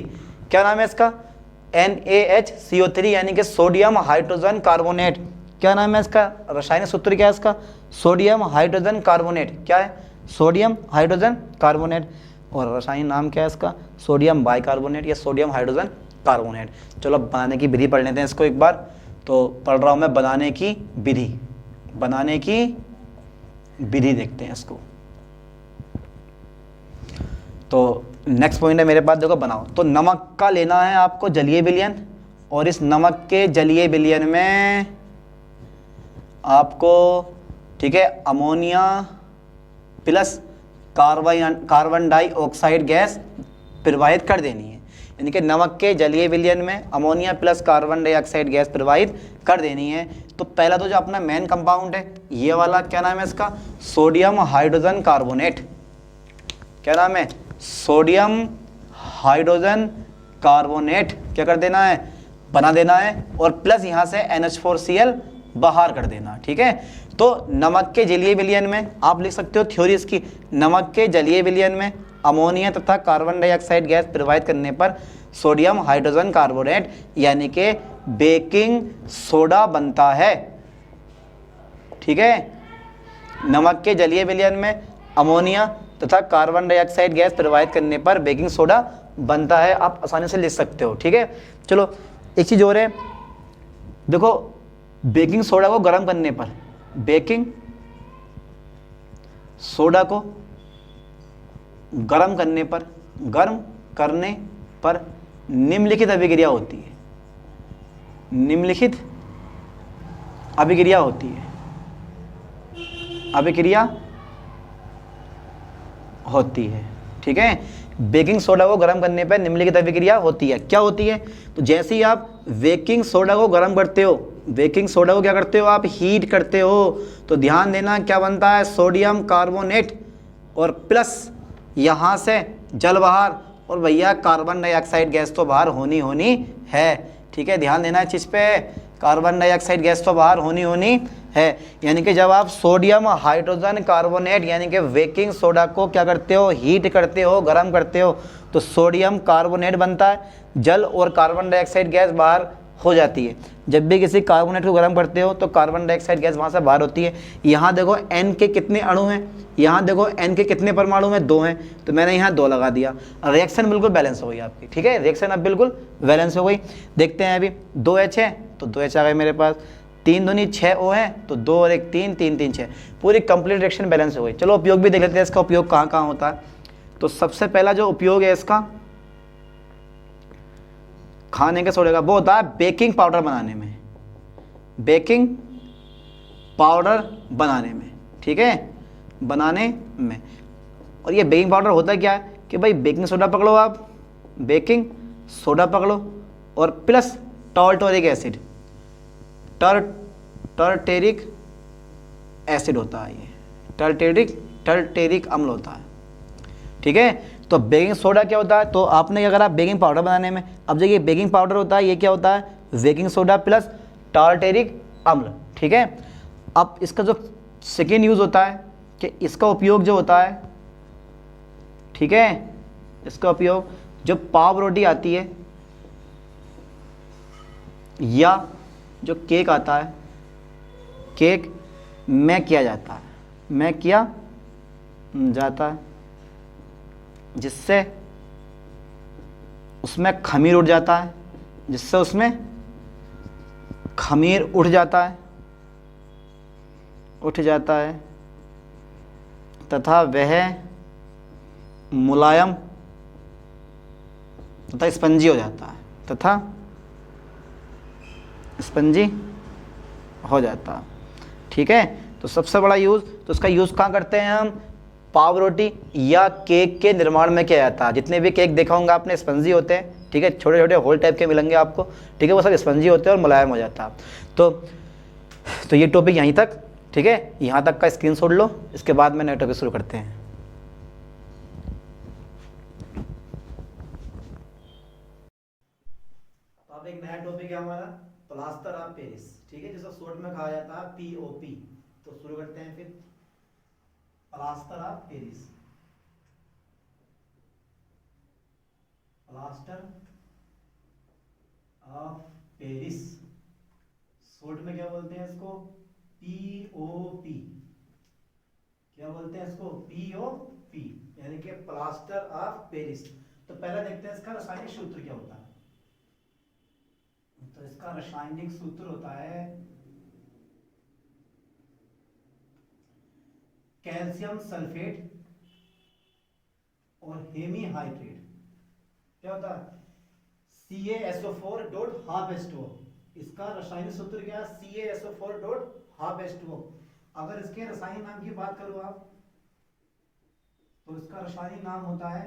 क्या नाम है इसका? NaHCO3 यानी कि सोडियम हाइड्रोजन कार्बोनेट। क्या नाम है इसका? रासायनिक सूत्र क्या है इसका? Sodium hydrogen carbonate. क्या है? Sodium hydrogen carbonate. और रासायनिक नाम क्या है इसका? सोडियम बाइकार्बोनेट या सोडियम हाइड्रोजन कार्बोनेट। चलो बनाने की विधि पढ़ लेते हैं इसको एक बार। तो पढ़ रहा हूँ मैं बनाने की विधि, बनाने की विधि देखते हैं इसको। तो नेक्स्ट पॉइंट है मेरे पास, देखो बनाओ। तो नमक का लेना है आपको जलीय विलयन, और इस नमक के जलीय विलयन में आपको, ठीक है, ammonia plus carbon dioxide gas प्रवाहित कर देनी है। यानी कि नमक के जलीय विलयन में ammonia plus carbon dioxide gas प्रवाहित कर देनी है। तो पहला तो जो अपना मेन कंपाउंड है ये वाला, क्या नाम है इसका? Sodium hydrogen carbonate. क्या नाम है? Sodium hydrogen carbonate. क्या कर देना है? बना देना है, और प्लस यहाँ से NH4Cl बाहर कर देना। ठीक है, तो नमक के जलीय विलयन में आप लिख सकते हो थ्योरी इसकी, नमक के जलीय विलयन में अमोनिया तथा कार्बन डाइऑक्साइड गैस प्रवाहित करने पर सोडियम हाइड्रोजन कार्बोनेट यानी कि बेकिंग सोडा बनता है। ठीक है, नमक के जलीय विलयन में अमोनिया तथा कार्बन डाइऑक्साइड गैस प्रवाहित करने पर बेकिंग सोडा बनता है। आप आसानी से लिख सकते हो। ठीक है, चलो एक चीज़ और है, देखो बेकिंग सोडा को गर्म करने पर, बेकिंग सोडा को गर्म करने पर निम्नलिखित अभिक्रिया होती है, निम्नलिखित अभिक्रिया होती है, अभिक्रिया होती है। ठीक है, बेकिंग सोडा को गर्म करने पर निम्नलिखित अभिक्रिया होती है। क्या होती है? तो जैसे ही आप बेकिंग सोडा को गर्म करते हो, बेकिंग सोडा को क्या करते हो आप? हीट करते हो, तो ध्यान देना क्या बनता है? सोडियम कार्बोनेट, और प्लस यहाँ से जल बाहर, और भैया कार्बन डाइऑक्साइड गैस तो बाहर होनी है। ठीक है, ध्यान देना इस चीज़ पे, कार्बन डाइऑक्साइड गैस तो बाहर होनी है। यानी कि जब आप सोडियम हाइड्रोजन कार्बोनेट यानी कि बेकिंग सोडा को क्या करते हो? हीट करते हो, गर्म करते हो, तो सोडियम कार्बोनेट बनता है, जल और कार्बन डाइऑक्साइड गैस बाहर हो जाती है। जब भी किसी कार्बोनेट को गर्म करते हो तो कार्बन डाइऑक्साइड गैस वहाँ से बाहर होती है। यहाँ देखो N के कितने अणु हैं, यहाँ देखो N के कितने परमाणु में? 2 हैं, तो मैंने यहाँ 2 लगा दिया। रिएक्शन बिल्कुल बैलेंस हो गई आपकी। ठीक है, रिएक्शन अब बिल्कुल बैलेंस हो गई। देखते हैं अभी 2H है तो 2H आ गए मेरे पास, 3 दूनी 6 O है, तो 2 और 1 3, 3 3 6, पूरी कंप्लीट रिएक्शन बैलेंस हो गई। चलो उपयोग भी देख लेते हैं, इसका उपयोग कहाँ कहाँ होता है। तो सबसे पहला जो उपयोग है इसका खाने के सोडे का, वो होता है बेकिंग पाउडर बनाने में, बेकिंग पाउडर बनाने में, ठीक है, बनाने में। और ये बेकिंग पाउडर होता क्या है कि भाई बेकिंग सोडा पकड़ो, आप बेकिंग सोडा पकड़ो और plus tartaric acid, tartaric acid होता है, ये टार्टेरिक अम्ल होता है, ठीक है। तो बेकिंग सोडा क्या होता है, तो आपने अगर आप बेकिंग पाउडर बनाने में, अब देखिए बेकिंग पाउडर होता है, ये क्या होता है, बेकिंग सोडा प्लस टार्टेरिक अम्ल, ठीक है। अब इसका जो सेकेंड यूज होता है कि इसका उपयोग जो होता है, ठीक है, इसका उपयोग जो पाव रोटी आती है या जो केक आता है, केक में किया जाता है, में किया जाता है, जिससे उसमें खमीर उठ जाता है, जिससे उसमें खमीर उठ जाता है, उठ जाता है तथा वह मुलायम तथा स्पंजी हो जाता है, तथा स्पंजी हो जाता है, ठीक है। तो सबसे बड़ा यूज़, तो इसका यूज़ कहाँ करते हैं हम, पाव रोटी या केक के निर्माण में किया जाता है। जितने भी केक देखा होंगे आपने स्पंजी होते हैं, ठीक है, छोटे छोटे होल टाइप के मिलेंगे आपको, ठीक है, वो सब स्पंजी होते हैं और मुलायम हो जाता है। तो ये टॉपिक यहीं तक, ठीक है, यहाँ तक का स्क्रीनशॉट लो, इसके बाद में नया टॉपिक शुरू करते हैं। तो अब एक नया टॉपिक है हमारा प्लास्टर ऑफ पेरिस, ठीक है, जिसको शॉर्ट में कहा जाता है POP। तो शुरू करते हैं फिर, plaster of Paris, plaster of Paris, short में क्या बोलते हैं इसको, POP। क्या बोलते हैं इसको, POP, यानी कि प्लास्टर ऑफ पेरिस। तो पहले देखते हैं इसका रासायनिक सूत्र क्या होता है। तो इसका रासायनिक सूत्र होता है कैल्शियम सल्फेट और हेमीहाइड्रेट। क्या होता है, CaSO4 डॉट हाफ H2O। इसका रासायनिक सूत्र क्या है, CaSO4 डॉट हाफ H2O। अगर इसके रासायनिक नाम की बात करो आप, तो इसका रासायनिक नाम होता है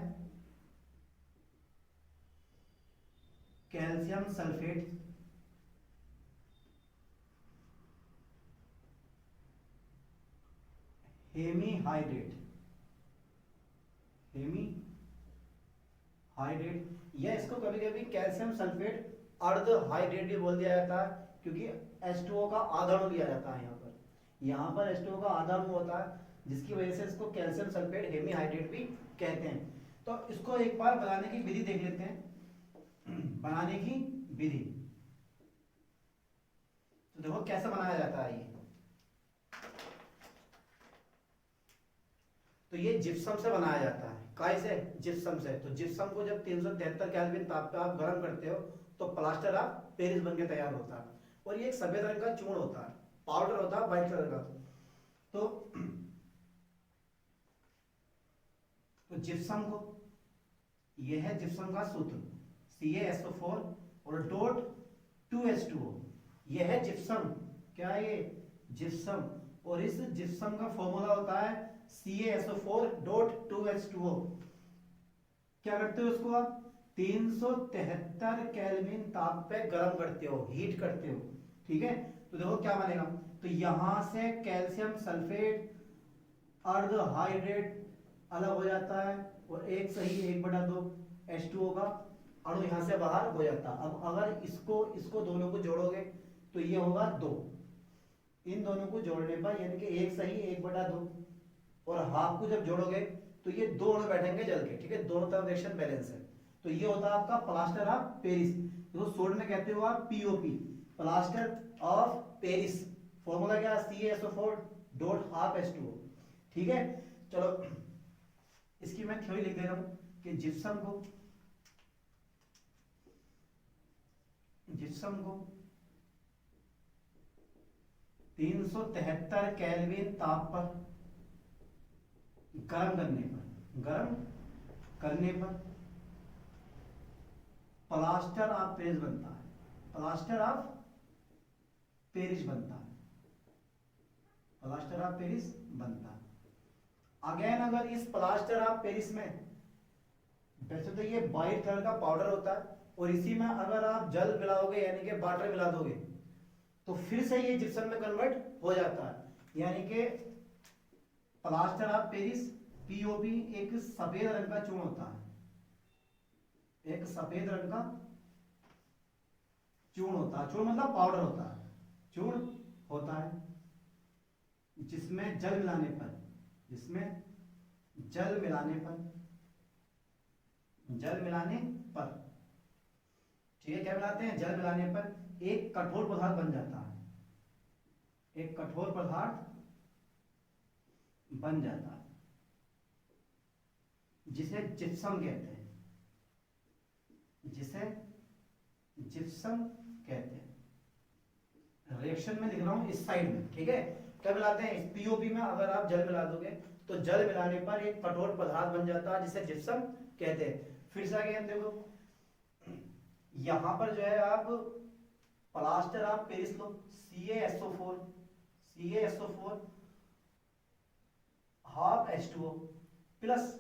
कैल्शियम सल्फेट हेमीहाइड्रेट, हेमीहाइड्रेट, या इसको कभी कभी कैल्शियम सल्फेट अर्ध हाइड्रेट भी बोल दिया जाता है, क्योंकि H2O का आधा अणु लिया जाता है यहाँ पर H2O का आधा अणु होता है, जिसकी वजह से इसको कैल्शियम सल्फेट हेमीहाइड्रेट भी कहते हैं। तो इसको एक बार बनाने की विधि देख लेते हैं, बनाने की विधि। तो देखो कैसे बनाया जाता है ये। तो ये जिप्सम से बनाया जाता है, काय से, जिप्सम से। तो जिप्सम को जब 373 केल्विन ताप पे आप गर्म करते हो तो प्लास्टर ऑफ पेरिस बनके तैयार होता है। और ये एक सफेद रंग का चूर्ण होता है, पाउडर होता है व्हाइट कलर का। तो जिप्सम को, यह है जिप्सम का सूत्र, CaSO4 और डॉट 2H2O, यह है जिप्सम। क्या है ये, जिप्सम। और इस जिप्सम का फॉर्मूला होता है CaSO4 डॉट 2H2O। क्या करते हो उसको आप, 373 केल्विन ताप पे गर्म करते हो, हीट करते हो, ठीक है। तो देखो क्या बनेगा, तो यहां से कैल्शियम सल्फेट अर्ध हाइड्रेट अलग हो जाता है और एक सही 1/2 H2O का अणु यहां से बाहर हो जाता है। अब अगर इसको दोनों को जोड़ोगे तो ये होगा 2, इन दोनों को जोड़ने पर यानी कि एक सही 1/2 और हाफ को जब जोड़ोगे तो ये 2 अणु बैठेंगे जल के, ठीक है, दोनों तरफ रिएक्शन बैलेंस है। तो ये होता है आपका प्लास्टर ऑफ पेरिस, तो शॉर्ट में कहते हो आप POP, plaster of Paris. Formula क्या है, CaSO4 डॉट हाफ H2O, ठीक है। चलो इसकी मैं थ्योरी लिख दे रहा हूं कि जिप्सम को 373 केल्विन ताप पर गर्म करने पर प्लास्टर ऑफ पेरिस बनता है, प्लास्टर ऑफ पेरिस बनता है, प्लास्टर ऑफ पेरिस बनता है। अगेन अगर इस प्लास्टर ऑफ पेरिस में, वैसे तो ये वाइट कलर का पाउडर होता है और इसी में अगर आप जल मिलाओगे यानी कि वाटर मिला दोगे तो फिर से ये जिप्सम में कन्वर्ट हो जाता है। यानी कि प्लास्टर ऑफ पेरिस पीओपी एक सफेद रंग का चूर्ण होता है, एक सफेद रंग का चूर्ण होता है, चूर्ण मतलब पाउडर होता है, चूर्ण होता है जिसमें जल मिलाने पर, जिसमें जल मिलाने पर ठीक है, क्या मिलाते हैं, जल मिलाने पर एक कठोर पदार्थ बन जाता है, एक कठोर पदार्थ बन जाता है जिसे जिप्सम कहते हैं, जिसे जिप्सम कहते हैं। रिएक्शन में लिख रहा हूं इस साइड में, ठीक है। क्या मिलाते हैं, इस पीओपी में अगर आप जल मिला दोगे तो जल मिलाने पर एक कठोर पदार्थ बन जाता है जिसे जिप्सम कहते हैं। फिर से आगे देखो, यहां पर जो है आप plaster of Paris low, CaSO4 half H2O plus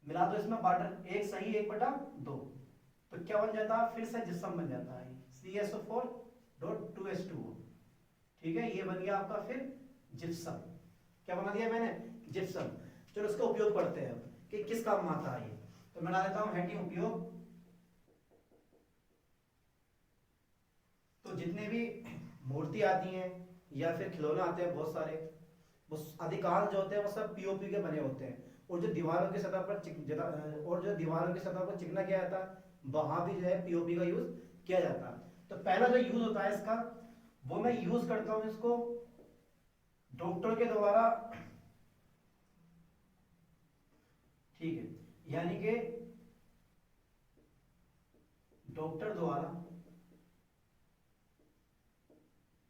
मिला दो इसमें वाटर, 1 सही 1/2, तो क्या बन जाता है, फिर से जिप्सम बन जाता है CaSO4.2H2O, ठीक है। ये बन गया आपका फिर जिप्सम। क्या बना दिया मैंने, जिप्सम। चलो इसका उपयोग पढ़ते हैं कि किस काम में आता है ये। तो मैं डाल देता हूं हेडिंग उपयोग। तो जितने भी मूर्ति आती हैं या फिर खिलौने आते हैं बहुत सारे, वो अधिकांश जो होते हैं वो सब पीओपी के बने होते हैं। और जो दीवारों की सतह पर चिकना किया जाता है वहां भी जो है पीओपी का यूज किया जाता है। तो पहला जो यूज होता है इसका, वो मैं यूज करता हूं इसको डॉक्टर के द्वारा, ठीक है, यानी कि डॉक्टर द्वारा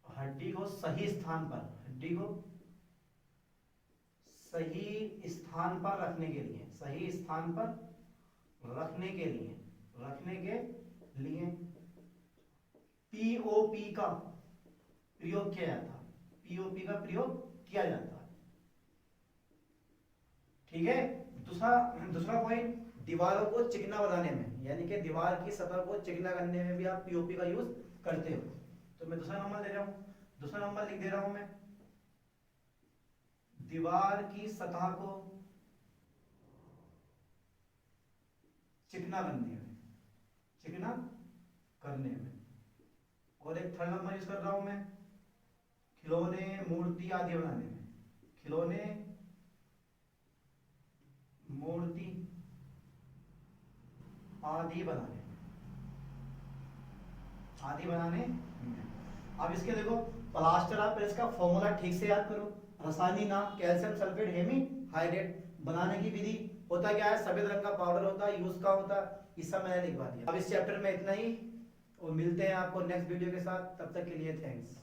हड्डी को सही स्थान पर, हड्डी को सही स्थान पर रखने के लिए, सही स्थान पर रखने के लिए पीओपी का प्रयोग किया जाता है, पीओपी का प्रयोग किया जाता है, ठीक है। दूसरा पॉइंट, दीवारों को चिकना बनाने में, यानी कि दीवार की सतह को चिकना करने में भी आप पीओपी का यूज करते हो। तो मैं दूसरा नंबर दे रहा हूं, दूसरा नंबर लिख दे रहा हूं मैं, दीवार की सतह को चिकना करने में। और एक थर्ड नंबर यूज कर रहा हूं मैं, खिलौने, मूर्ति आदि बनाने में, खिलौने, मूर्ति आदि बनाने में। अब इसके देखो, प्लास्टर ऑफ पेरिस का फॉर्मूला ठीक से याद करो। रासायनिक नाम कैल्शियम सल्फेट हेमीहाइड्रेट। बनाने की विधि होता क्या है, सफेद रंग का पाउडर होता है, यूज का होता है, ये सब मैंने लिखवा दिया। अब इस चैप्टर में इतना ही, और मिलते हैं आपको नेक्स्ट वीडियो के साथ। तब तक के लिए थैंक्स।